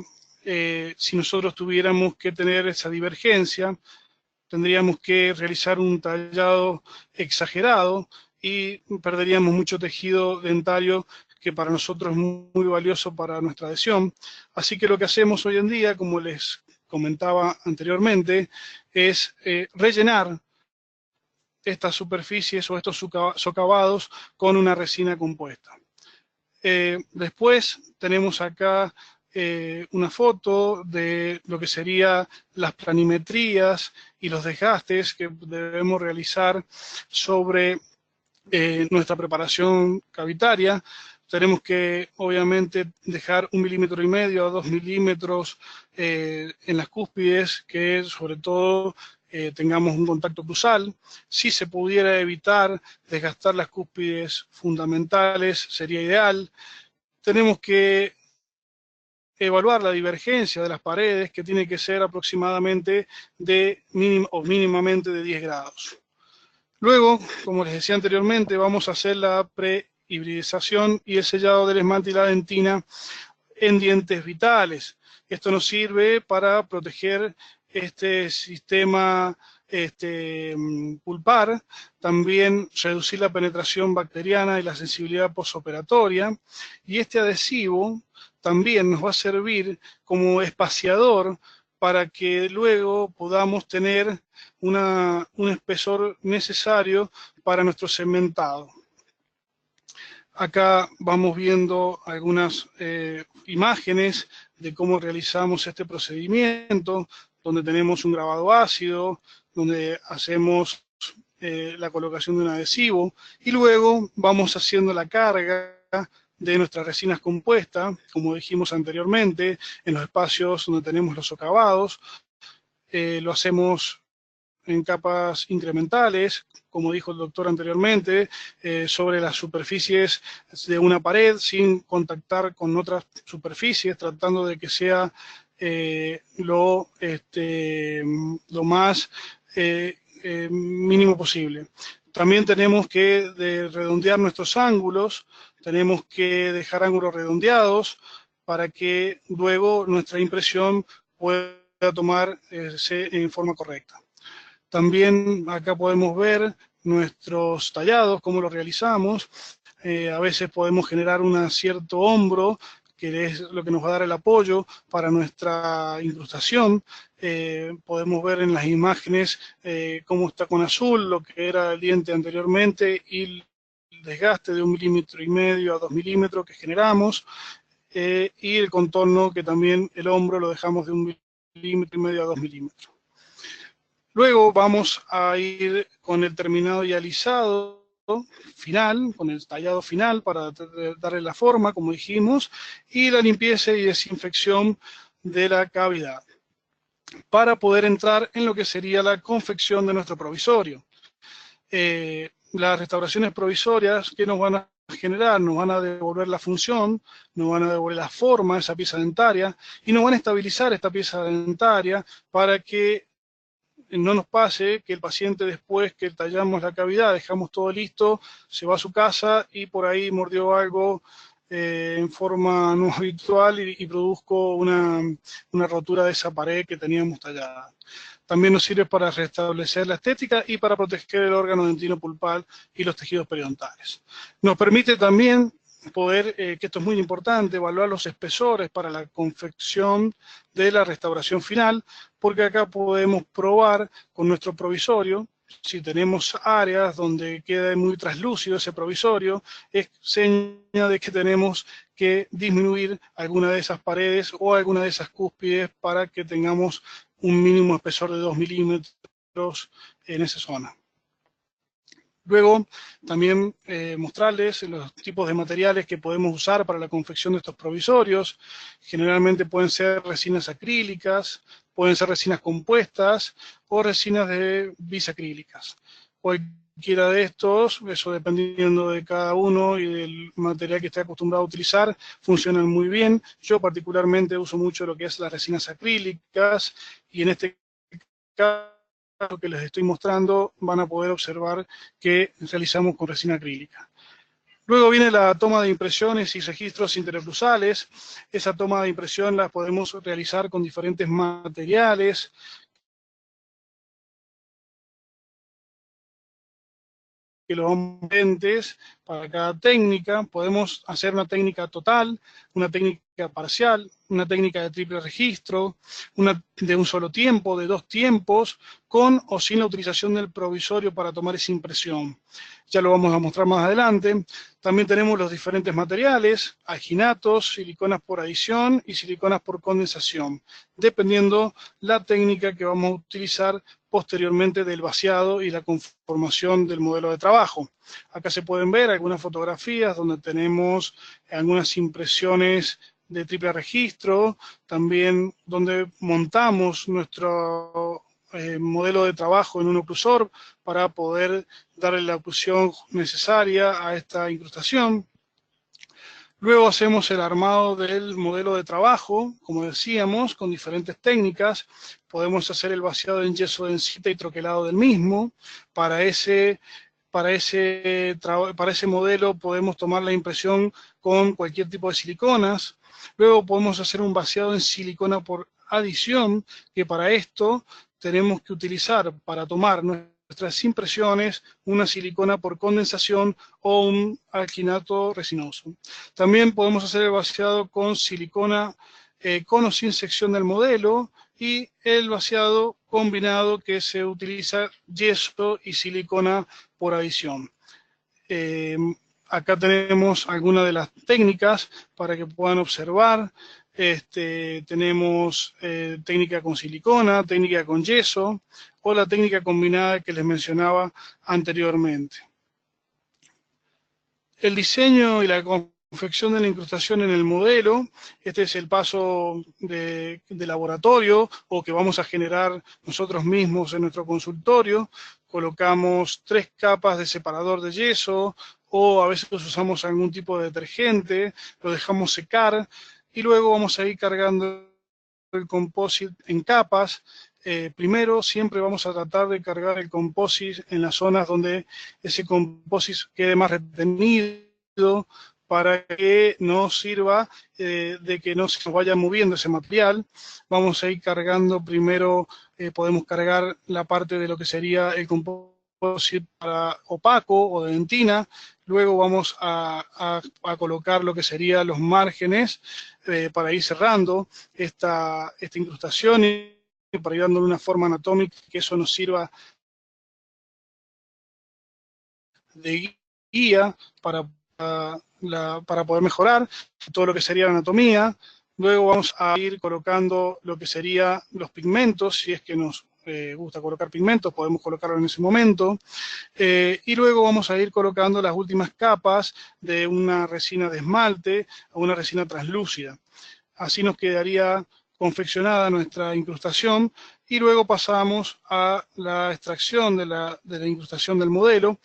si nosotros tuviéramos que tener esa divergencia. Tendríamos que realizar un tallado exagerado y perderíamos mucho tejido dentario que para nosotros es muy valioso para nuestra adhesión. Así que lo que hacemos hoy en día, como les comentaba anteriormente, es rellenar estas superficies o estos socavados con una resina compuesta. Después tenemos acá una foto de lo que serían las planimetrías y los desgastes que debemos realizar sobre nuestra preparación cavitaria. Tenemos que, obviamente, dejar 1,5 milímetros a 2 milímetros en las cúspides, que sobre todo tengamos un contacto cruzal. Si se pudiera evitar desgastar las cúspides fundamentales, sería ideal. Tenemos que evaluar la divergencia de las paredes, que tiene que ser aproximadamente mínimamente de 10 grados. Luego, como les decía anteriormente, vamos a hacer la prehibridización y el sellado del esmalte y la dentina en dientes vitales. Esto nos sirve para proteger este sistema pulpar, también reducir la penetración bacteriana y la sensibilidad postoperatoria, y este adhesivo también nos va a servir como espaciador para que luego podamos tener un espesor necesario para nuestro cementado. Acá vamos viendo algunas imágenes de cómo realizamos este procedimiento, donde tenemos un grabado ácido, donde hacemos la colocación de un adhesivo, y luego vamos haciendo la carga de nuestras resinas compuestas, como dijimos anteriormente, en los espacios donde tenemos los socavados. Lo hacemos en capas incrementales, como dijo el doctor anteriormente, sobre las superficies de una pared sin contactar con otras superficies, tratando de que sea lo más mínimo posible. También tenemos que redondear nuestros ángulos, tenemos que dejar ángulos redondeados para que luego nuestra impresión pueda tomarse en forma correcta. También acá podemos ver nuestros tallados, cómo los realizamos. A veces podemos generar un cierto hombro, que es lo que nos va a dar el apoyo para nuestra incrustación. Podemos ver en las imágenes cómo está con azul, lo que era el diente anteriormente, y el desgaste de 1,5 milímetros a 2 milímetros que generamos, y el contorno, que también el hombro lo dejamos de 1,5 milímetros a 2 milímetros. Luego vamos a ir con el terminado y alisado final, con el tallado final para darle la forma, como dijimos, y la limpieza y desinfección de la cavidad, para poder entrar en lo que sería la confección de nuestro provisorio. Las restauraciones provisorias, ¿qué nos van a generar, nos van a devolver la función, nos van a devolver la forma de esa pieza dentaria y nos van a estabilizar esta pieza dentaria para que no nos pase que el paciente, después que tallamos la cavidad, dejamos todo listo, se va a su casa y por ahí mordió algo en forma no habitual y produzco una rotura de esa pared que teníamos tallada. También nos sirve para restablecer la estética y para proteger el órgano dentino pulpal y los tejidos periodontales. Nos permite también poder, que esto es muy importante, evaluar los espesores para la confección de la restauración final, porque acá podemos probar con nuestro provisorio. Si tenemos áreas donde queda muy traslúcido ese provisorio, es seña de que tenemos que disminuir alguna de esas paredes o alguna de esas cúspides para que tengamos un mínimo espesor de 2 milímetros en esa zona. Luego, también mostrarles los tipos de materiales que podemos usar para la confección de estos provisorios. Generalmente pueden ser resinas acrílicas, pueden ser resinas compuestas o resinas de bisacrílicas. Cualquiera de estos, eso dependiendo de cada uno y del material que esté acostumbrado a utilizar, funcionan muy bien. Yo particularmente uso mucho lo que es las resinas acrílicas y en este caso que les estoy mostrando van a poder observar que realizamos con resina acrílica. Luego viene la toma de impresiones y registros interoclusales. Esa toma de impresión la podemos realizar con diferentes materiales. Que los componentes para cada técnica, podemos hacer una técnica total, una técnica parcial, una técnica de triple registro, una de un solo tiempo, de 2 tiempos, con o sin la utilización del provisorio para tomar esa impresión. Ya lo vamos a mostrar más adelante. También tenemos los diferentes materiales, alginatos, siliconas por adición y siliconas por condensación, dependiendo la técnica que vamos a utilizar posteriormente del vaciado y la conformación del modelo de trabajo. Acá se pueden ver algunas fotografías donde tenemos algunas impresiones de triple registro, también donde montamos nuestro modelo de trabajo en un oclusor para poder darle la oclusión necesaria a esta incrustación. Luego hacemos el armado del modelo de trabajo, como decíamos, con diferentes técnicas. Podemos hacer el vaciado en yeso densita y troquelado del mismo. Para ese modelo podemos tomar la impresión con cualquier tipo de siliconas. Luego podemos hacer un vaciado en silicona por adición, que para esto tenemos que utilizar para tomar nuestras impresiones una silicona por condensación o un alginato resinoso. También podemos hacer el vaciado con silicona con o sin sección del modelo y el vaciado combinado que se utiliza yeso y silicona por adición. Acá tenemos algunas de las técnicas para que puedan observar. Tenemos técnica con silicona, técnica con yeso o la técnica combinada que les mencionaba anteriormente. El diseño y la confección de la incrustación en el modelo, este es el paso de laboratorio o que vamos a generar nosotros mismos en nuestro consultorio. Colocamos 3 capas de separador de yeso o a veces usamos algún tipo de detergente, lo dejamos secar y luego vamos a ir cargando el composite en capas. Primero siempre vamos a tratar de cargar el composite en las zonas donde ese composite quede más retenido para que nos sirva de que no se nos vaya moviendo ese material. Vamos a ir cargando primero, podemos cargar la parte de lo que sería el composite para opaco o de dentina. Luego vamos a colocar lo que serían los márgenes para ir cerrando esta incrustación y para ir dándole una forma anatómica que eso nos sirva de guía para poder mejorar todo lo que sería la anatomía. Luego vamos a ir colocando lo que serían los pigmentos, si es que nos gusta colocar pigmentos, podemos colocarlo en ese momento. Y luego vamos a ir colocando las últimas capas de una resina de esmalte a una resina translúcida. Así nos quedaría confeccionada nuestra incrustación y luego pasamos a la extracción de la incrustación del modelo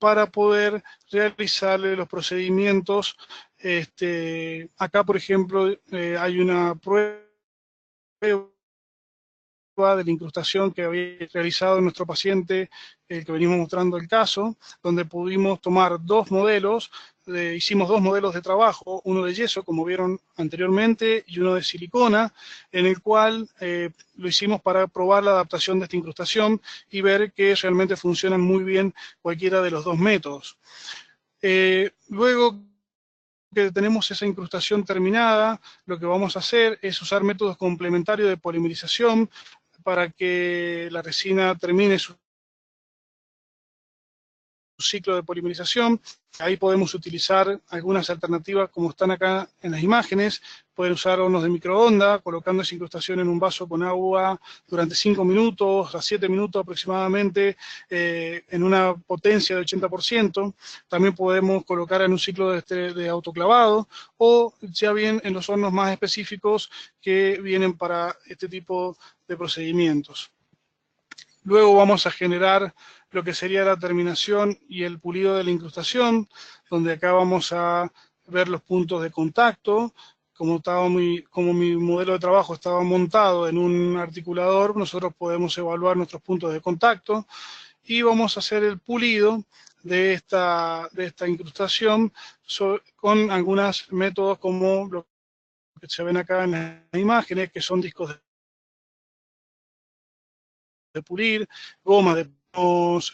para poder realizarle los procedimientos. Acá, por ejemplo, hay una prueba de la incrustación que había realizado nuestro paciente, el que venimos mostrando el caso, donde pudimos tomar dos modelos, hicimos dos modelos de trabajo, uno de yeso, como vieron anteriormente, y uno de silicona, en el cual lo hicimos para probar la adaptación de esta incrustación y ver que realmente funcionan muy bien cualquiera de los dos métodos. Luego que tenemos esa incrustación terminada, lo que vamos a hacer es usar métodos complementarios de polimerización para que la resina termine su ciclo de polimerización. Ahí podemos utilizar algunas alternativas como están acá en las imágenes. Pueden usar hornos de microondas, colocando esa incrustación en un vaso con agua durante 5 minutos a 7 minutos aproximadamente, en una potencia de 80%. También podemos colocar en un ciclo de autoclavado, o ya bien en los hornos más específicos que vienen para este tipo de procedimientos. Luego vamos a generar lo que sería la terminación y el pulido de la incrustación, donde acá vamos a ver los puntos de contacto. Como mi modelo de trabajo estaba montado en un articulador, nosotros podemos evaluar nuestros puntos de contacto y vamos a hacer el pulido de esta incrustación con algunos métodos como lo que se ven acá en las imágenes, que son discos de pulir, gomas de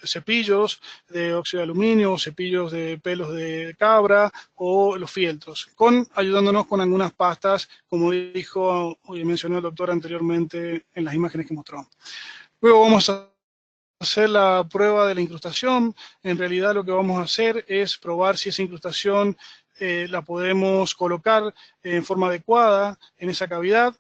cepillos de óxido de aluminio, cepillos de pelos de cabra o los fieltros, ayudándonos con algunas pastas, como dijo y mencionó el doctor anteriormente en las imágenes que mostró. Luego vamos a hacer la prueba de la incrustación. En realidad lo que vamos a hacer es probar si esa incrustación la podemos colocar en forma adecuada en esa cavidad,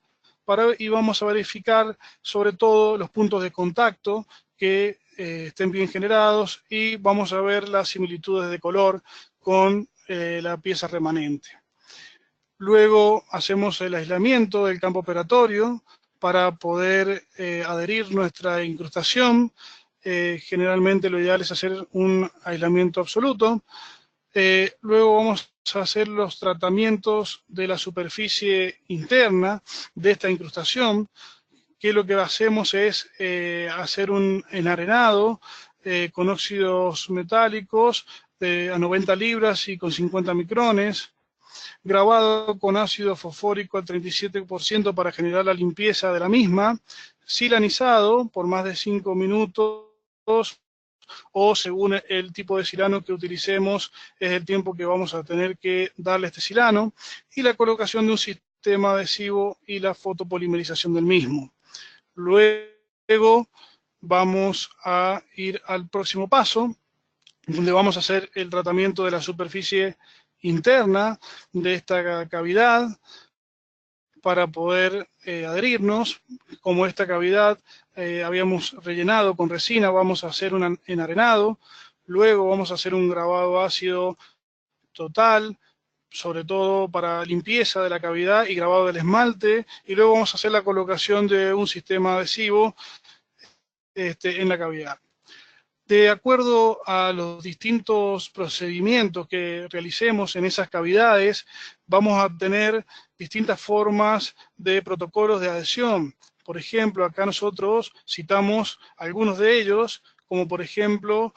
y vamos a verificar sobre todo los puntos de contacto que estén bien generados, y vamos a ver las similitudes de color con la pieza remanente. Luego hacemos el aislamiento del campo operatorio para poder adherir nuestra incrustación. Generalmente lo ideal es hacer un aislamiento absoluto. Luego vamos a hacer los tratamientos de la superficie interna de esta incrustación, que lo que hacemos es hacer un enarenado con óxidos metálicos a 90 libras y con 50 micrones, grabado con ácido fosfórico al 37% para generar la limpieza de la misma, silanizado por más de 5 minutos, o según el tipo de silano que utilicemos, es el tiempo que vamos a tener que darle este silano, y la colocación de un sistema adhesivo y la fotopolimerización del mismo. Luego vamos a ir al próximo paso, donde vamos a hacer el tratamiento de la superficie interna de esta cavidad para poder adherirnos. Como esta cavidad habíamos rellenado con resina, vamos a hacer un enarenado. Luego vamos a hacer un grabado ácido total, sobre todo para limpieza de la cavidad y grabado del esmalte, y luego vamos a hacer la colocación de un sistema adhesivo en la cavidad. De acuerdo a los distintos procedimientos que realicemos en esas cavidades, vamos a tener distintas formas de protocolos de adhesión. Por ejemplo, acá nosotros citamos algunos de ellos, como por ejemplo,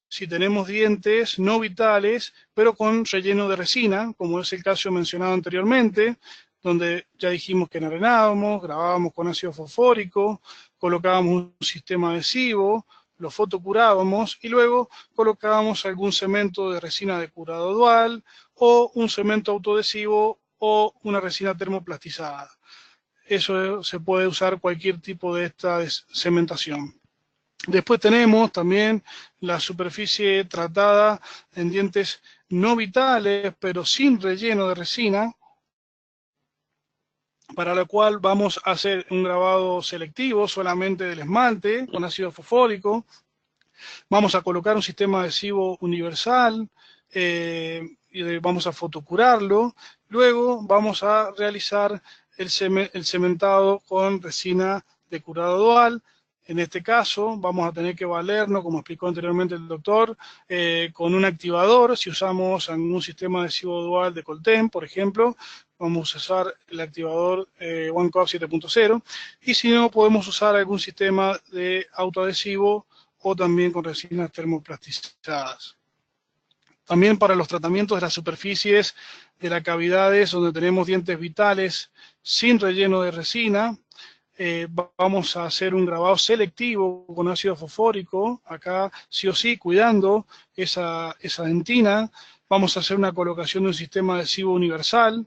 si tenemos dientes no vitales, pero con relleno de resina, como es el caso mencionado anteriormente, donde ya dijimos que enarenábamos, grabábamos con ácido fosfórico, colocábamos un sistema adhesivo, lo fotocurábamos y luego colocábamos algún cemento de resina de curado dual, o un cemento autoadhesivo, o una resina termoplastizada. Eso se puede usar cualquier tipo de esta cementación. Después tenemos también la superficie tratada en dientes no vitales, pero sin relleno de resina, para la cual vamos a hacer un grabado selectivo solamente del esmalte con ácido fosfórico. Vamos a colocar un sistema adhesivo universal, y vamos a fotocurarlo. Luego vamos a realizar el cementado con resina de curado dual, En este caso vamos a tener que valernos, como explicó anteriormente el doctor, con un activador. Si usamos algún sistema adhesivo dual de Coltem, por ejemplo, vamos a usar el activador OneCoat 7.0, y si no, podemos usar algún sistema de autoadhesivo o también con resinas termoplastizadas. También para los tratamientos de las superficies de las cavidades donde tenemos dientes vitales sin relleno de resina, vamos a hacer un grabado selectivo con ácido fosfórico, acá sí o sí cuidando esa dentina. Vamos a hacer una colocación de un sistema adhesivo universal,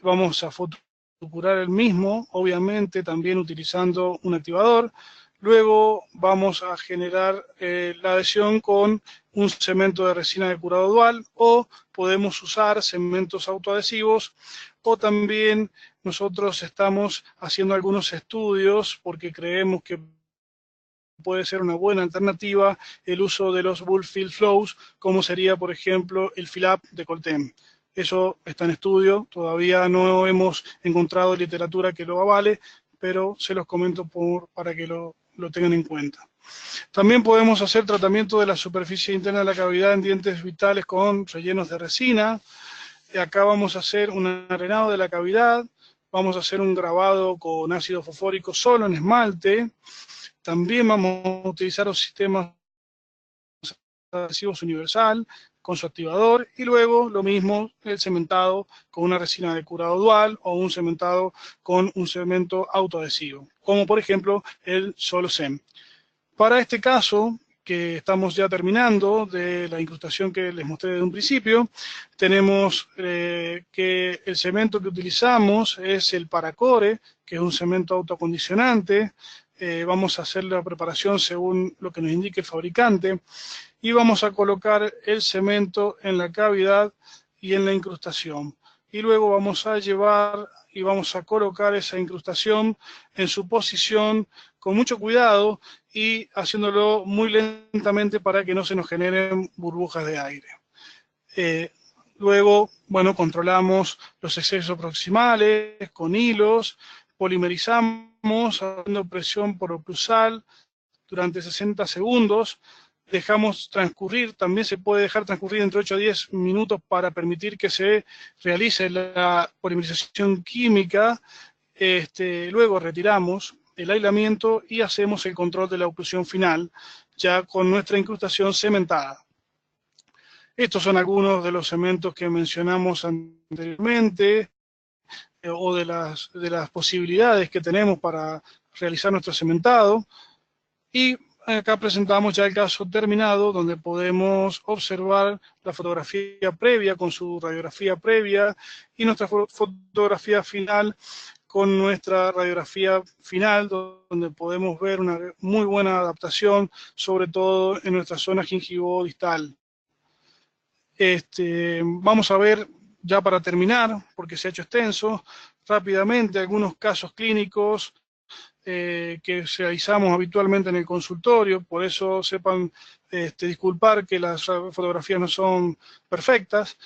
vamos a fotocurar el mismo, obviamente también utilizando un activador. Luego vamos a generar la adhesión con un cemento de resina de curado dual, o podemos usar cementos autoadhesivos, o también nosotros estamos haciendo algunos estudios porque creemos que puede ser una buena alternativa el uso de los Bulk Fill Flows, como sería, por ejemplo, el Fill-Up de Coltem. Eso está en estudio, todavía no hemos encontrado literatura que lo avale, pero se los comento para que lo tengan en cuenta. También podemos hacer tratamiento de la superficie interna de la cavidad en dientes vitales con rellenos de resina. Acá vamos a hacer un arenado de la cavidad, vamos a hacer un grabado con ácido fosfórico solo en esmalte. También vamos a utilizar los sistemas adhesivos universal con su activador, y luego lo mismo el cementado con una resina de curado dual o un cementado con un cemento autoadhesivo, como por ejemplo el SoloSem. Para este caso, que estamos ya terminando de la incrustación que les mostré desde un principio, tenemos que el cemento que utilizamos es el Paracore, que es un cemento autoacondicionante. Vamos a hacer la preparación según lo que nos indique el fabricante, y vamos a colocar el cemento en la cavidad y en la incrustación. Y luego vamos a llevar y vamos a colocar esa incrustación en su posición con mucho cuidado y haciéndolo muy lentamente para que no se nos generen burbujas de aire. Luego, bueno, controlamos los excesos proximales con hilos, polimerizamos haciendo presión por oclusal durante 60 segundos, dejamos transcurrir, también se puede dejar transcurrir entre 8 a 10 minutos para permitir que se realice la polimerización química. Luego retiramos el aislamiento y hacemos el control de la oclusión final, ya con nuestra incrustación cementada. Estos son algunos de los cementos que mencionamos anteriormente, o de las posibilidades que tenemos para realizar nuestro cementado. Y acá presentamos ya el caso terminado, donde podemos observar la fotografía previa con su radiografía previa y nuestra fotografía final con nuestra radiografía final, donde podemos ver una muy buena adaptación, sobre todo en nuestra zona gingivo-distal. Vamos a ver, ya para terminar, porque se ha hecho extenso, rápidamente algunos casos clínicos que realizamos habitualmente en el consultorio. Por eso sepan disculpar que las fotografías no son perfectas,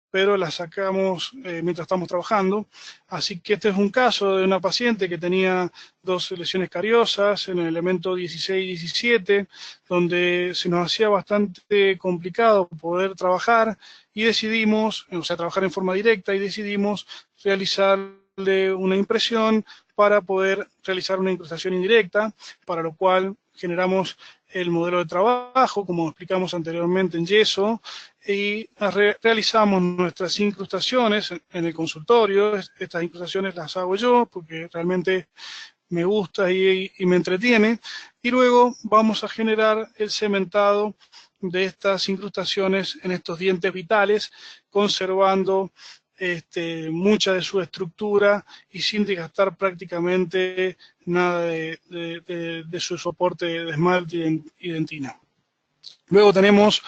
pero las sacamos mientras estamos trabajando. Así que este es un caso de una paciente que tenía 2 lesiones cariosas en el elemento 16 y 17, donde se nos hacía bastante complicado poder trabajar, y decidimos, o sea, trabajar en forma directa, y decidimos realizarle una impresión para poder realizar una incrustación indirecta, para lo cual generamos el modelo de trabajo, como explicamos anteriormente, en yeso, y realizamos nuestras incrustaciones en el consultorio. Estas incrustaciones las hago yo porque realmente me gusta y me entretiene, y luego vamos a generar el cementado de estas incrustaciones en estos dientes vitales, conservando mucha de su estructura y sin desgastar prácticamente nada de su soporte de esmalte y dentina. Luego tenemos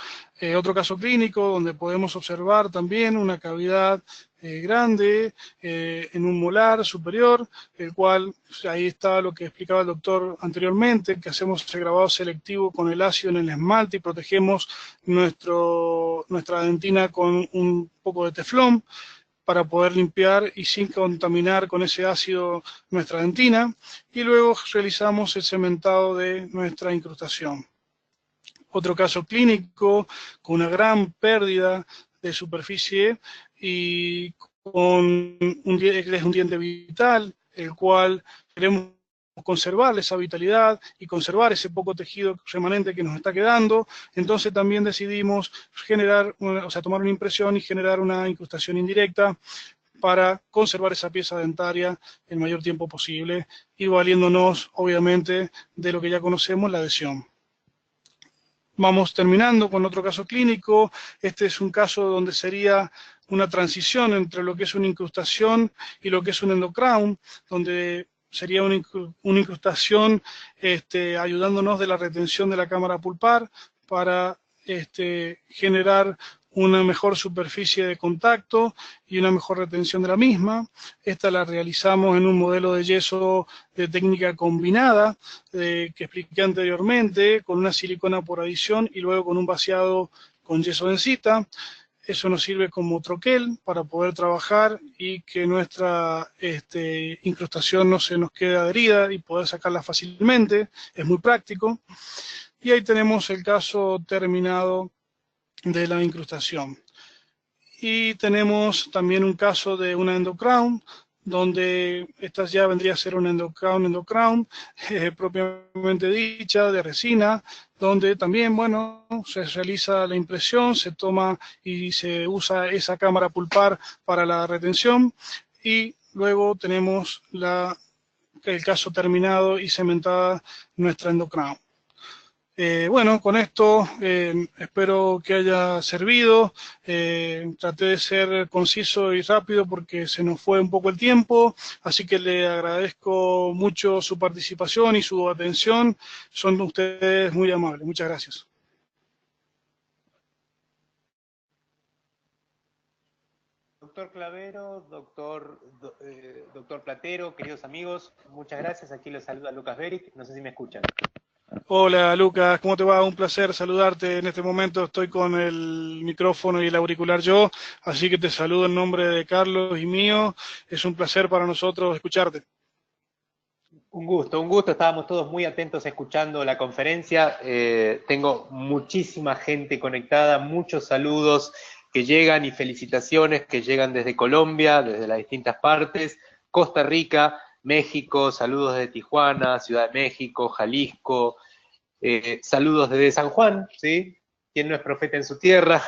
otro caso clínico donde podemos observar también una cavidad grande en un molar superior, el cual, ahí está lo que explicaba el doctor anteriormente, que hacemos el grabado selectivo con el ácido en el esmalte y protegemos nuestra dentina con un poco de teflón. para poder limpiar y sin contaminar con ese ácido nuestra dentina, y luego realizamos el cementado de nuestra incrustación. Otro caso clínico con una gran pérdida de superficie y con un diente vital, el cual queremos conservar esa vitalidad y conservar ese poco tejido remanente que nos está quedando. Entonces también decidimos generar, tomar una impresión y generar una incrustación indirecta para conservar esa pieza dentaria el mayor tiempo posible y valiéndonos, obviamente, de lo que ya conocemos, la adhesión. Vamos terminando con otro caso clínico. Este es un caso donde sería una transición entre lo que es una incrustación y lo que es un endocrown, donde sería una incrustación ayudándonos de la retención de la cámara pulpar para generar una mejor superficie de contacto y una mejor retención de la misma. Esta la realizamos en un modelo de yeso de técnica combinada que expliqué anteriormente, con una silicona por adición y luego con un vaciado con yeso densita. Eso nos sirve como troquel para poder trabajar y que nuestra incrustación no se nos quede adherida y poder sacarla fácilmente. Es muy práctico. Y ahí tenemos el caso terminado de la incrustación. Y tenemos también un caso de una endocrown, donde esta ya vendría a ser una endocrown propiamente dicha, de resina, donde también, bueno, se realiza la impresión, se toma y se usa esa cámara pulpar para la retención, y luego tenemos el caso terminado y cementada nuestra endocrown. Bueno, con esto espero que haya servido. Traté de ser conciso y rápido porque se nos fue un poco el tiempo, así que le agradezco mucho su participación y su atención. Son ustedes muy amables. Muchas gracias. Doctor Clavero, doctor Platero, queridos amigos, muchas gracias. Aquí les saluda Lucas Beric. No sé si me escuchan. Hola Lucas, ¿cómo te va? Un placer saludarte. En este momento estoy con el micrófono y el auricular yo, así que te saludo en nombre de Carlos y mío. Es un placer para nosotros escucharte. Un gusto. Estábamos todos muy atentos escuchando la conferencia. Tengo muchísima gente conectada, muchos saludos que llegan y felicitaciones que llegan desde Colombia, desde las distintas partes, Costa Rica, México, saludos desde Tijuana, Ciudad de México, Jalisco, saludos desde San Juan, ¿sí? ¿Quién no es profeta en su tierra?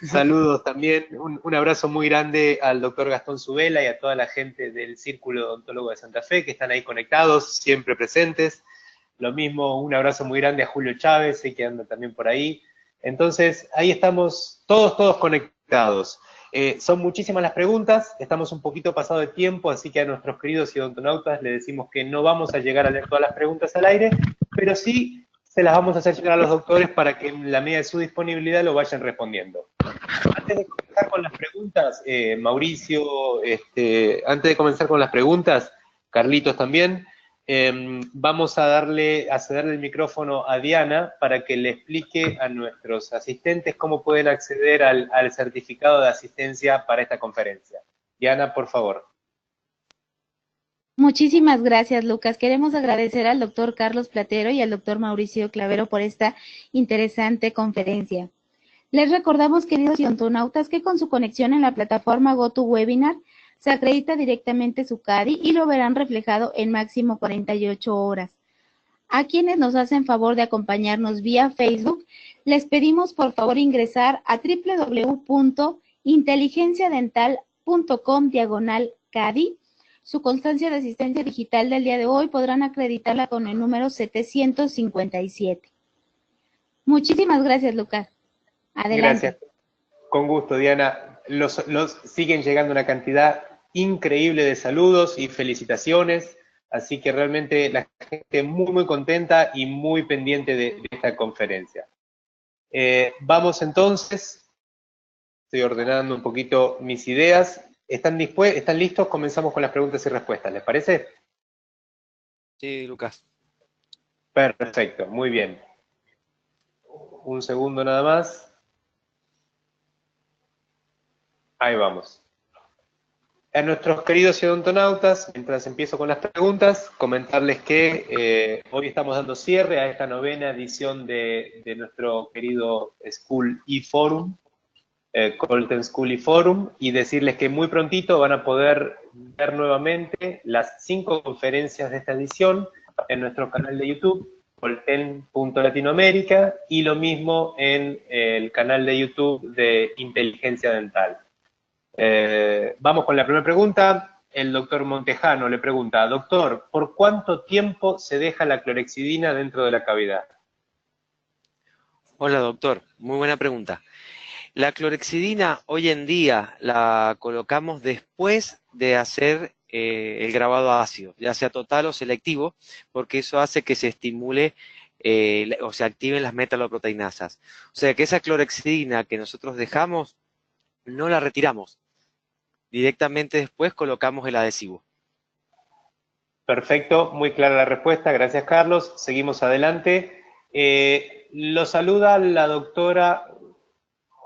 Saludos también, un abrazo muy grande al doctor Gastón Zubela y a toda la gente del Círculo Odontólogo de Santa Fe que están ahí conectados, siempre presentes. Lo mismo, un abrazo muy grande a Julio Chávez, sé que anda también por ahí. Entonces, ahí estamos todos conectados. Son muchísimas las preguntas, estamos un poquito pasado de tiempo, así que a nuestros queridos odontonautas les decimos que no vamos a llegar a leer todas las preguntas al aire, pero sí se las vamos a hacer llegar a los doctores para que en la medida de su disponibilidad lo vayan respondiendo. Antes de comenzar con las preguntas, Mauricio, antes de comenzar con las preguntas, Carlitos también, vamos a cederle el micrófono a Diana para que le explique a nuestros asistentes cómo pueden acceder al certificado de asistencia para esta conferencia. Diana, por favor. Muchísimas gracias, Lucas. Queremos agradecer al doctor Carlos Platero y al doctor Mauricio Clavero por esta interesante conferencia. Les recordamos, queridos odontonautas, que con su conexión en la plataforma GoToWebinar se acredita directamente su CADI y lo verán reflejado en máximo 48 horas. A quienes nos hacen favor de acompañarnos vía Facebook, les pedimos por favor ingresar a www.inteligenciadental.com/CADI. Su constancia de asistencia digital del día de hoy podrán acreditarla con el número 757. Muchísimas gracias, Lucas. Adelante. Gracias. Con gusto, Diana. Los siguen llegando una cantidad increíble de saludos y felicitaciones, así que realmente la gente muy contenta y muy pendiente de esta conferencia. Vamos entonces, estoy ordenando un poquito mis ideas. ¿Están listos? Comenzamos con las preguntas y respuestas, ¿les parece? Sí, Lucas. Perfecto, muy bien. Un segundo nada más. Ahí vamos. A nuestros queridos odontonautas, mientras empiezo con las preguntas, comentarles que hoy estamos dando cierre a esta novena edición de nuestro querido School e-Forum, Colten School e-Forum, y decirles que muy prontito van a poder ver nuevamente las 5 conferencias de esta edición en nuestro canal de YouTube, Colten.Latinoamérica, y lo mismo en el canal de YouTube de Inteligencia Dental. Vamos con la primera pregunta. El doctor Montejano le pregunta, doctor, ¿por cuánto tiempo se deja la clorexidina dentro de la cavidad? Hola, doctor. Muy buena pregunta. La clorexidina hoy en día la colocamos después de hacer el grabado ácido, ya sea total o selectivo, porque eso hace que se estimule o se activen las metaloproteinasas. O sea que esa clorexidina que nosotros dejamos, no la retiramos. Directamente después colocamos el adhesivo. Perfecto, muy clara la respuesta. Gracias, Carlos. Seguimos adelante. Lo saluda la doctora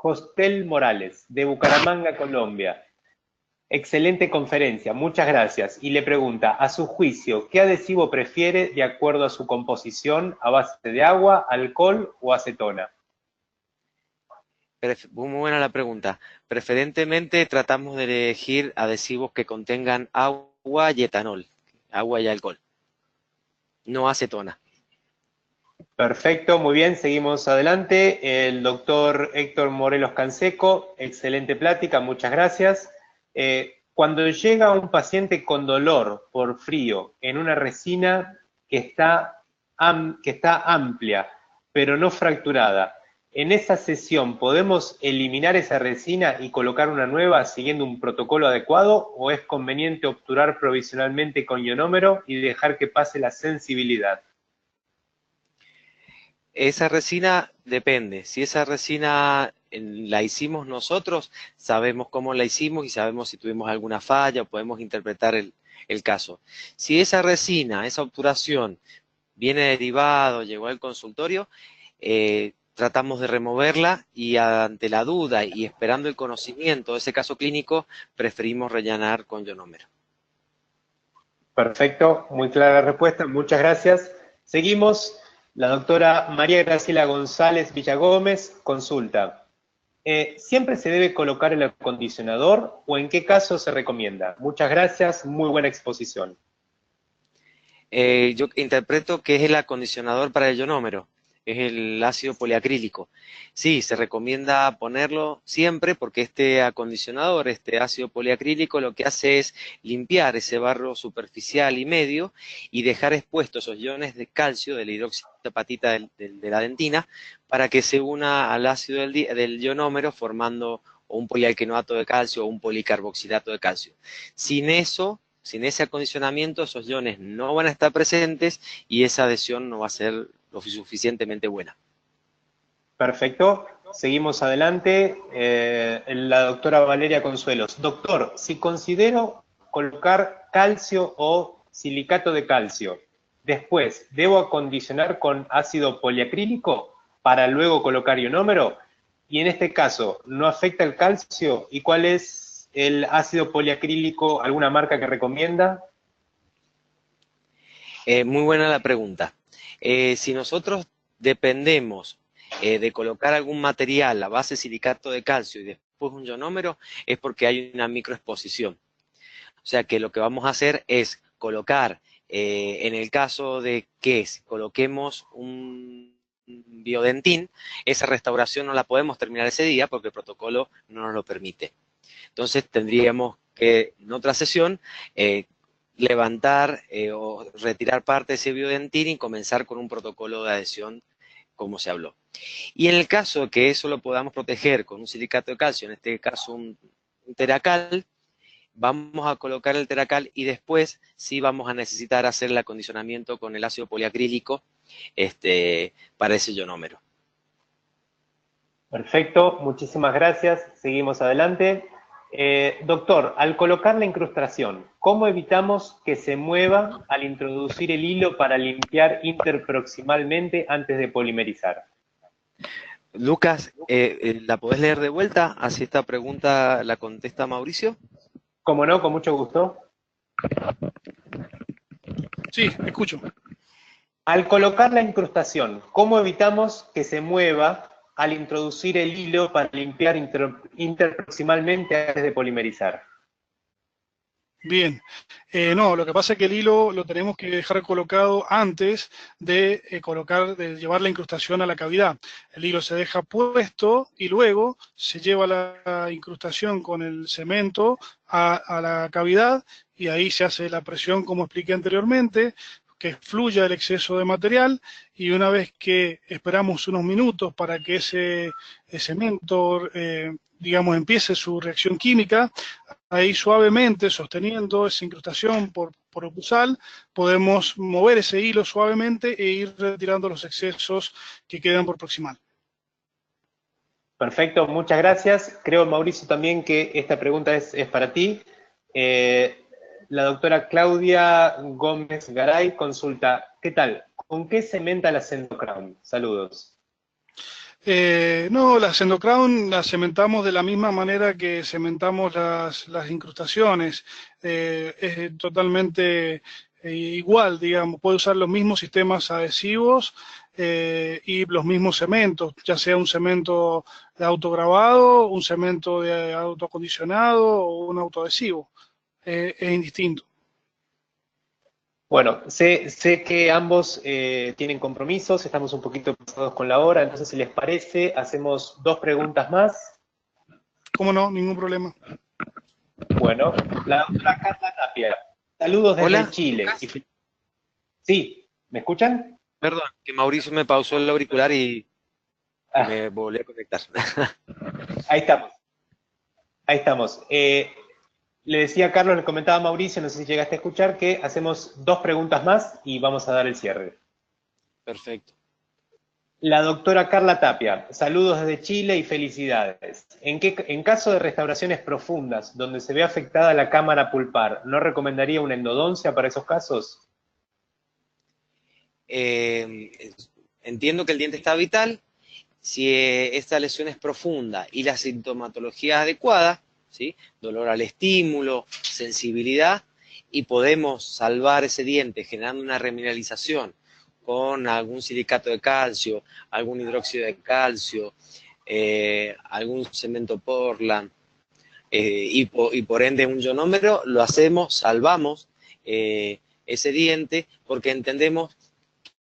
Hostel Morales, de Bucaramanga, Colombia. Excelente conferencia, muchas gracias. Y le pregunta, a su juicio, ¿qué adhesivo prefiere de acuerdo a su composición, a base de agua, alcohol o acetona? Muy buena la pregunta. Preferentemente tratamos de elegir adhesivos que contengan agua y etanol, agua y alcohol, no acetona. Perfecto, muy bien, seguimos adelante. El doctor Héctor Morelos Canseco, excelente plática, muchas gracias. Cuando llega un paciente con dolor por frío en una resina que está amplia, pero no fracturada, ¿en esa sesión podemos eliminar esa resina y colocar una nueva siguiendo un protocolo adecuado o es conveniente obturar provisionalmente con ionómero y dejar que pase la sensibilidad? Esa resina depende. Si esa resina la hicimos nosotros, sabemos cómo la hicimos y sabemos si tuvimos alguna falla o podemos interpretar el caso. Si esa resina, esa obturación, viene derivado, llegó al consultorio, tratamos de removerla y ante la duda y esperando el conocimiento de ese caso clínico, preferimos rellenar con ionómero. Perfecto, muy clara la respuesta, muchas gracias. Seguimos. La doctora María Graciela González Villagómez consulta. ¿Siempre se debe colocar el acondicionador o en qué caso se recomienda? Muchas gracias, muy buena exposición. Yo interpreto que es el acondicionador para el ionómero, es el ácido poliacrílico. Sí, se recomienda ponerlo siempre porque este acondicionador, este ácido poliacrílico, lo que hace es limpiar ese barro superficial y medio y dejar expuestos esos iones de calcio, de la hidroxiapatita de la dentina, para que se una al ácido del ionómero formando un polialquenoato de calcio o un policarboxilato de calcio. Sin eso, sin ese acondicionamiento, esos iones no van a estar presentes y esa adhesión no va a ser lo suficientemente buena. Perfecto. Seguimos adelante. La doctora Valeria Consuelos. Doctor, si considero colocar calcio o silicato de calcio, después, ¿debo acondicionar con ácido poliacrílico para luego colocar ionómero? Y en este caso, ¿no afecta el calcio? ¿Y cuál es el ácido poliacrílico? ¿Alguna marca que recomienda? Muy buena la pregunta. Si nosotros dependemos de colocar algún material a base de silicato de calcio y después un ionómero, es porque hay una microexposición. O sea que lo que vamos a hacer es colocar, en el caso de que coloquemos un biodentín, esa restauración no la podemos terminar ese día porque el protocolo no nos lo permite. Entonces tendríamos que, en otra sesión, levantar o retirar parte de ese biodentín y comenzar con un protocolo de adhesión como se habló. Y en el caso que eso lo podamos proteger con un silicato de calcio, en este caso un teracal, vamos a colocar el teracal y después sí vamos a necesitar hacer el acondicionamiento con el ácido poliacrílico para ese ionómero. Perfecto, muchísimas gracias. Seguimos adelante. Doctor, al colocar la incrustación, ¿cómo evitamos que se mueva al introducir el hilo para limpiar interproximalmente antes de polimerizar? Lucas, ¿la podés leer de vuelta? Así esta pregunta la contesta Mauricio. Como no, con mucho gusto. Sí, escucho. Al colocar la incrustación, ¿cómo evitamos que se mueva al introducir el hilo para limpiar interproximalmente antes de polimerizar? Bien, no, lo que pasa es que el hilo lo tenemos que dejar colocado antes de de llevar la incrustación a la cavidad. El hilo se deja puesto y luego se lleva la incrustación con el cemento a la cavidad y ahí se hace la presión, como expliqué anteriormente, que fluya el exceso de material, y una vez que esperamos unos minutos para que ese cemento, digamos, empiece su reacción química, ahí suavemente, sosteniendo esa incrustación por opusal, podemos mover ese hilo suavemente e ir retirando los excesos que quedan por proximal. Perfecto, muchas gracias. Creo, Mauricio, también que esta pregunta es para ti. La doctora Claudia Gómez Garay consulta, ¿qué tal? ¿Con qué cementa la Sendocrown? Saludos. No, la Sendocrown la cementamos de la misma manera que cementamos las incrustaciones. Es totalmente igual, digamos, puede usar los mismos sistemas adhesivos y los mismos cementos, ya sea un cemento de autograbado, un cemento de autoacondicionado o un autoadhesivo. Es indistinto. Bueno, sé que ambos tienen compromisos, estamos un poquito pasados con la hora, entonces si les parece, hacemos 2 preguntas más. ¿Cómo no? Ningún problema. Bueno, la doctora Carla Tapia, saludos desde Hola. Chile. Sí, ¿me escuchan? Perdón, que Mauricio me pausó el auricular y me volví a conectar. Ahí estamos. Ahí estamos. Le decía a Carlos, le comentaba a Mauricio, no sé si llegaste a escuchar, que hacemos 2 preguntas más y vamos a dar el cierre. Perfecto. La doctora Carla Tapia, saludos desde Chile y felicidades. En caso de restauraciones profundas, donde se ve afectada la cámara pulpar, ¿no recomendaría una endodoncia para esos casos? Entiendo que el diente está vital. Si esta lesión es profunda y la sintomatología es adecuada, ¿sí? Dolor al estímulo, sensibilidad, y podemos salvar ese diente generando una remineralización con algún silicato de calcio, algún hidróxido de calcio, algún cemento Portland, y por ende un ionómero, lo hacemos, salvamos ese diente, porque entendemos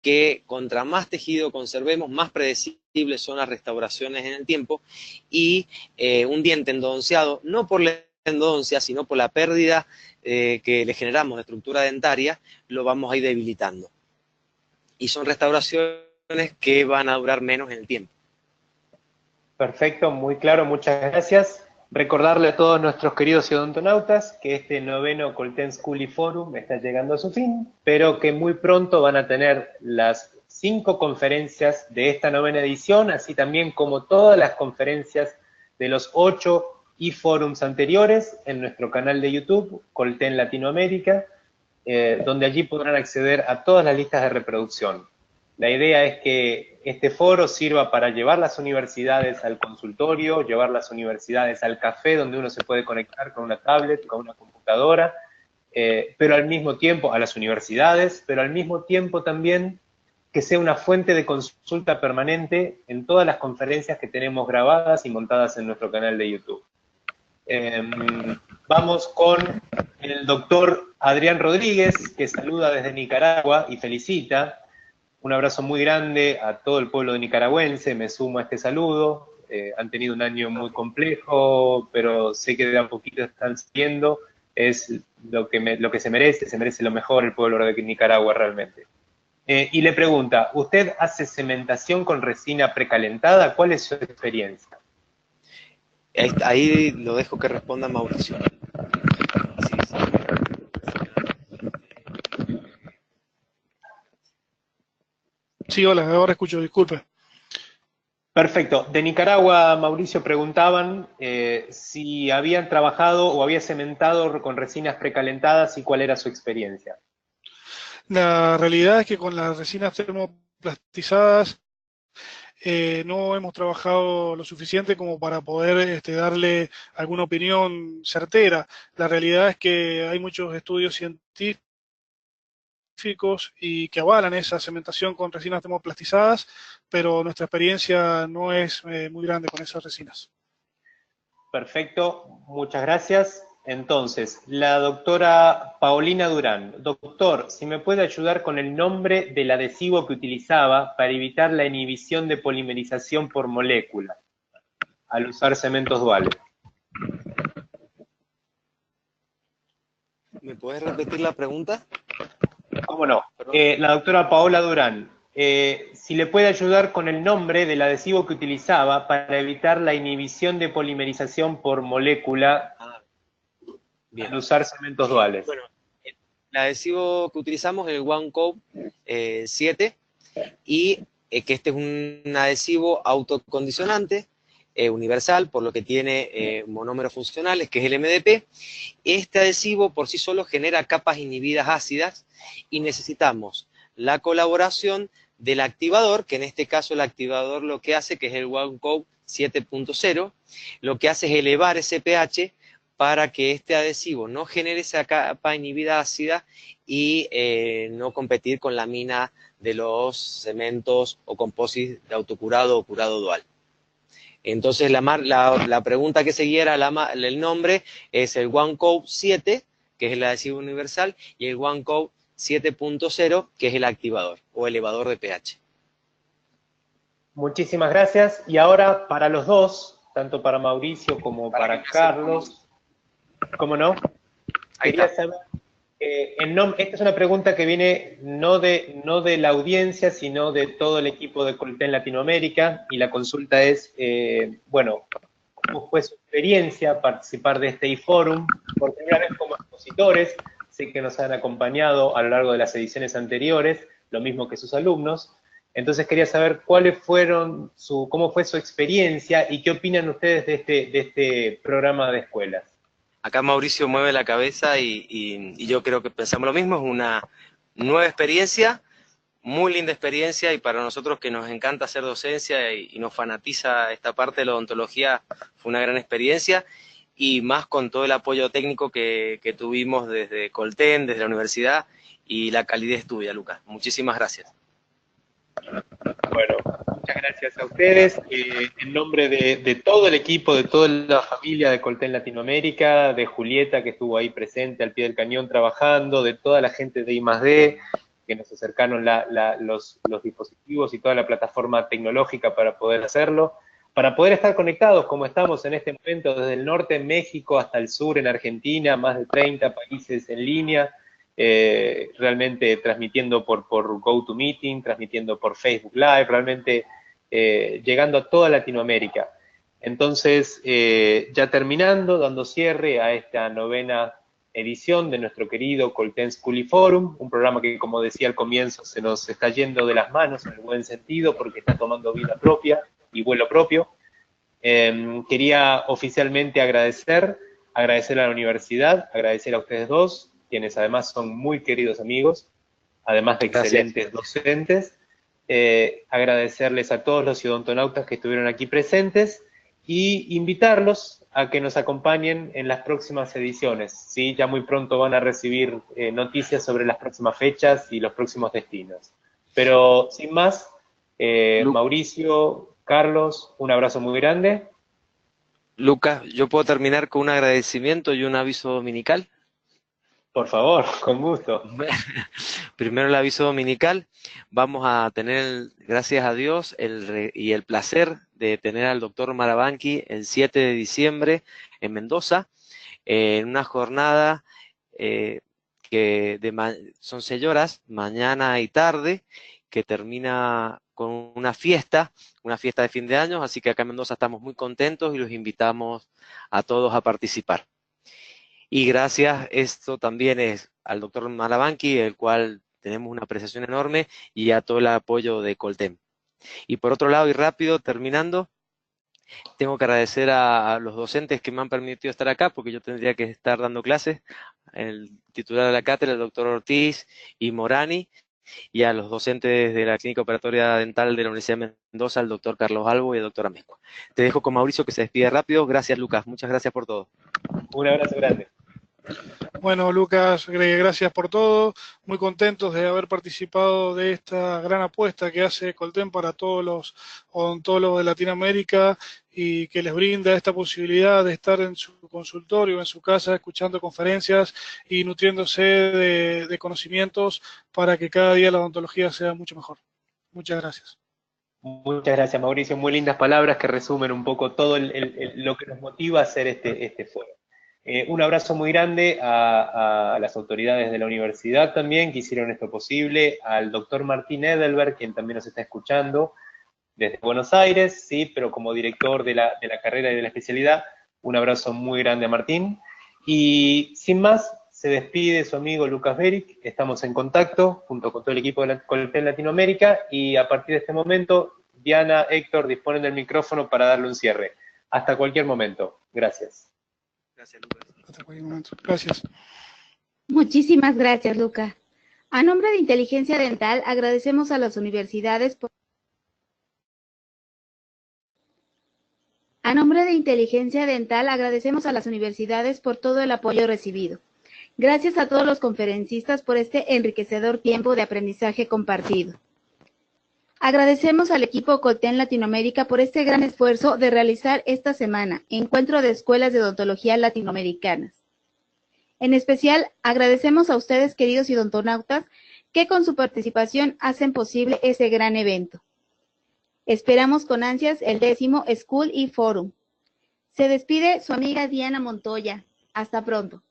que contra más tejido conservemos, más predecibles son las restauraciones en el tiempo, y un diente endodonciado, no por la endodoncia, sino por la pérdida que le generamos de estructura dentaria, lo vamos a ir debilitando. Y son restauraciones que van a durar menos en el tiempo. Perfecto, muy claro, muchas gracias. Recordarle a todos nuestros queridos odontonautas que este 9º Colten School y Forum está llegando a su fin, pero que muy pronto van a tener las 5 conferencias de esta 9ª edición, así también como todas las conferencias de los 8 e-forums anteriores en nuestro canal de YouTube, Colten Latinoamérica, donde allí podrán acceder a todas las listas de reproducción. La idea es que este foro sirva para llevar las universidades al consultorio, llevar las universidades al café, donde uno se puede conectar con una tablet, con una computadora, pero al mismo tiempo, a las universidades, pero al mismo tiempo también que sea una fuente de consulta permanente en todas las conferencias que tenemos grabadas y montadas en nuestro canal de YouTube. Vamos con el doctor Adrián Rodríguez, que saluda desde Nicaragua y felicita. Un abrazo muy grande a todo el pueblo nicaragüense, me sumo a este saludo. Han tenido un año muy complejo, pero sé que de a poquito están siguiendo. Es lo que se merece lo mejor el pueblo de Nicaragua realmente. Y le pregunta, ¿usted hace cementación con resina precalentada? ¿Cuál es su experiencia? Ahí lo dejo que responda Mauricio. Sí, hola, ahora escucho, disculpe. Perfecto. De Nicaragua, Mauricio, preguntaban si habían trabajado o había cementado con resinas precalentadas y cuál era su experiencia. La realidad es que con las resinas termoplastizadas no hemos trabajado lo suficiente como para poder darle alguna opinión certera. La realidad es que hay muchos estudios científicos y que avalan esa cementación con resinas termoplastizadas, pero nuestra experiencia no es muy grande con esas resinas. Perfecto, muchas gracias. Entonces, la doctora Paulina Durán. Doctor, si me puede ayudar con el nombre del adhesivo que utilizaba para evitar la inhibición de polimerización por molécula al usar cementos duales. ¿Me puedes repetir la pregunta? ¿Cómo no? La doctora Paola Durán. Si le puede ayudar con el nombre del adhesivo que utilizaba para evitar la inhibición de polimerización por molécula al usar cementos duales. Bueno, el adhesivo que utilizamos es el OneCoat 7 y que este es un adhesivo autocondicionante universal, por lo que tiene monómeros funcionales, que es el MDP. Este adhesivo por sí solo genera capas inhibidas ácidas y necesitamos la colaboración del activador, que en este caso el activador lo que hace, que es el OneCoat 7.0, lo que hace es elevar ese pH para que este adhesivo no genere esa capa inhibida ácida y no competir con la mina de los cementos o composites de autocurado o curado dual. Entonces la pregunta que seguía era el nombre, es el OneCoat 7, que es el adhesivo universal, y el OneCoat 7.0, que es el activador o elevador de pH. Muchísimas gracias. Y ahora para los dos, tanto para Mauricio como para Carlos, ¿cómo no? Quería saber, esta es una pregunta que viene no de la audiencia, sino de todo el equipo de Colten Latinoamérica, y la consulta es, bueno, ¿cómo fue su experiencia participar de este e-forum? Por primera vez como expositores, sé que nos han acompañado a lo largo de las ediciones anteriores, lo mismo que sus alumnos. Entonces quería saber cómo fue su experiencia y qué opinan ustedes de este programa de escuelas. Acá Mauricio mueve la cabeza y yo creo que pensamos lo mismo, es una nueva experiencia, muy linda experiencia, y para nosotros que nos encanta hacer docencia y nos fanatiza esta parte de la odontología, fue una gran experiencia, y más con todo el apoyo técnico que tuvimos desde Colten, desde la universidad, y la calidez tuya, Lucas. Muchísimas gracias. Bueno, muchas gracias a ustedes. En nombre de todo el equipo, de toda la familia de Colten Latinoamérica, de Julieta, que estuvo ahí presente al pie del cañón trabajando, de toda la gente de I+D, que nos acercaron los dispositivos y toda la plataforma tecnológica para poder hacerlo, para poder estar conectados como estamos en este momento, desde el norte en México hasta el sur en Argentina, más de 30 países en línea, realmente transmitiendo por GoToMeeting, transmitiendo por Facebook Live, realmente llegando a toda Latinoamérica. Entonces, ya terminando, dando cierre a esta 9ª edición de nuestro querido Colten School Forum, un programa que, como decía al comienzo, se nos está yendo de las manos en el buen sentido, porque está tomando vida propia y vuelo propio. Quería oficialmente agradecer a la universidad, agradecer a ustedes dos, quienes además son muy queridos amigos, además de excelentes docentes, agradecerles a todos los odontonautas que estuvieron aquí presentes y invitarlos a que nos acompañen en las próximas ediciones. ¿Sí? Ya muy pronto van a recibir noticias sobre las próximas fechas y los próximos destinos. Pero sin más, Mauricio, Carlos, un abrazo muy grande. Lucas, ¿yo puedo terminar con un agradecimiento y un aviso dominical? Por favor, con gusto. Primero el aviso dominical. Vamos a tener, gracias a Dios, y el placer de tener al doctor Marabanqui el 7 de diciembre en Mendoza, en una jornada son 6 horas, mañana y tarde, que termina con una fiesta de fin de año, así que acá en Mendoza estamos muy contentos y los invitamos a todos a participar. Y gracias, esto también es al doctor Marabanqui, el cual tenemos una apreciación enorme, y a todo el apoyo de Colten. Y por otro lado, y rápido, terminando, tengo que agradecer a los docentes que me han permitido estar acá, porque yo tendría que estar dando clases, el titular de la cátedra, el doctor Ortiz y Morani, y a los docentes de la Clínica Operatoria Dental de la Universidad de Mendoza, al doctor Carlos Albo y al doctor Amezcua. Te dejo con Mauricio, que se despide rápido. Gracias, Lucas. Muchas gracias por todo. Un abrazo grande. Bueno, Lucas, gracias por todo. Muy contentos de haber participado de esta gran apuesta que hace Colten para todos los odontólogos de Latinoamérica y que les brinda esta posibilidad de estar en su consultorio, en su casa, escuchando conferencias y nutriéndose de conocimientos para que cada día la odontología sea mucho mejor. Muchas gracias. Muchas gracias, Mauricio. Muy lindas palabras que resumen un poco todo lo que nos motiva a hacer este foro. Un abrazo muy grande a las autoridades de la universidad también que hicieron esto posible, al doctor Martín Edelberg, quien también nos está escuchando desde Buenos Aires, sí, pero como director de la carrera y de la especialidad. Un abrazo muy grande a Martín. Y sin más, se despide su amigo Lucas Beric. Estamos en contacto junto con todo el equipo de Colten Latinoamérica y a partir de este momento, Diana, Héctor disponen del micrófono para darle un cierre. Hasta cualquier momento. Gracias. Gracias, Lucas. Hasta cualquier momento. Gracias. Muchísimas gracias, Luca. A nombre de Inteligencia Dental, agradecemos a las universidades por... A nombre de Inteligencia Dental, agradecemos a las universidades por todo el apoyo recibido. Gracias a todos los conferencistas por este enriquecedor tiempo de aprendizaje compartido. Agradecemos al equipo Colten Latinoamérica por este gran esfuerzo de realizar esta semana Encuentro de Escuelas de Odontología Latinoamericanas. En especial, agradecemos a ustedes, queridos odontonautas, que con su participación hacen posible este gran evento. Esperamos con ansias el 10º School y Forum. Se despide su amiga Diana Montoya. Hasta pronto.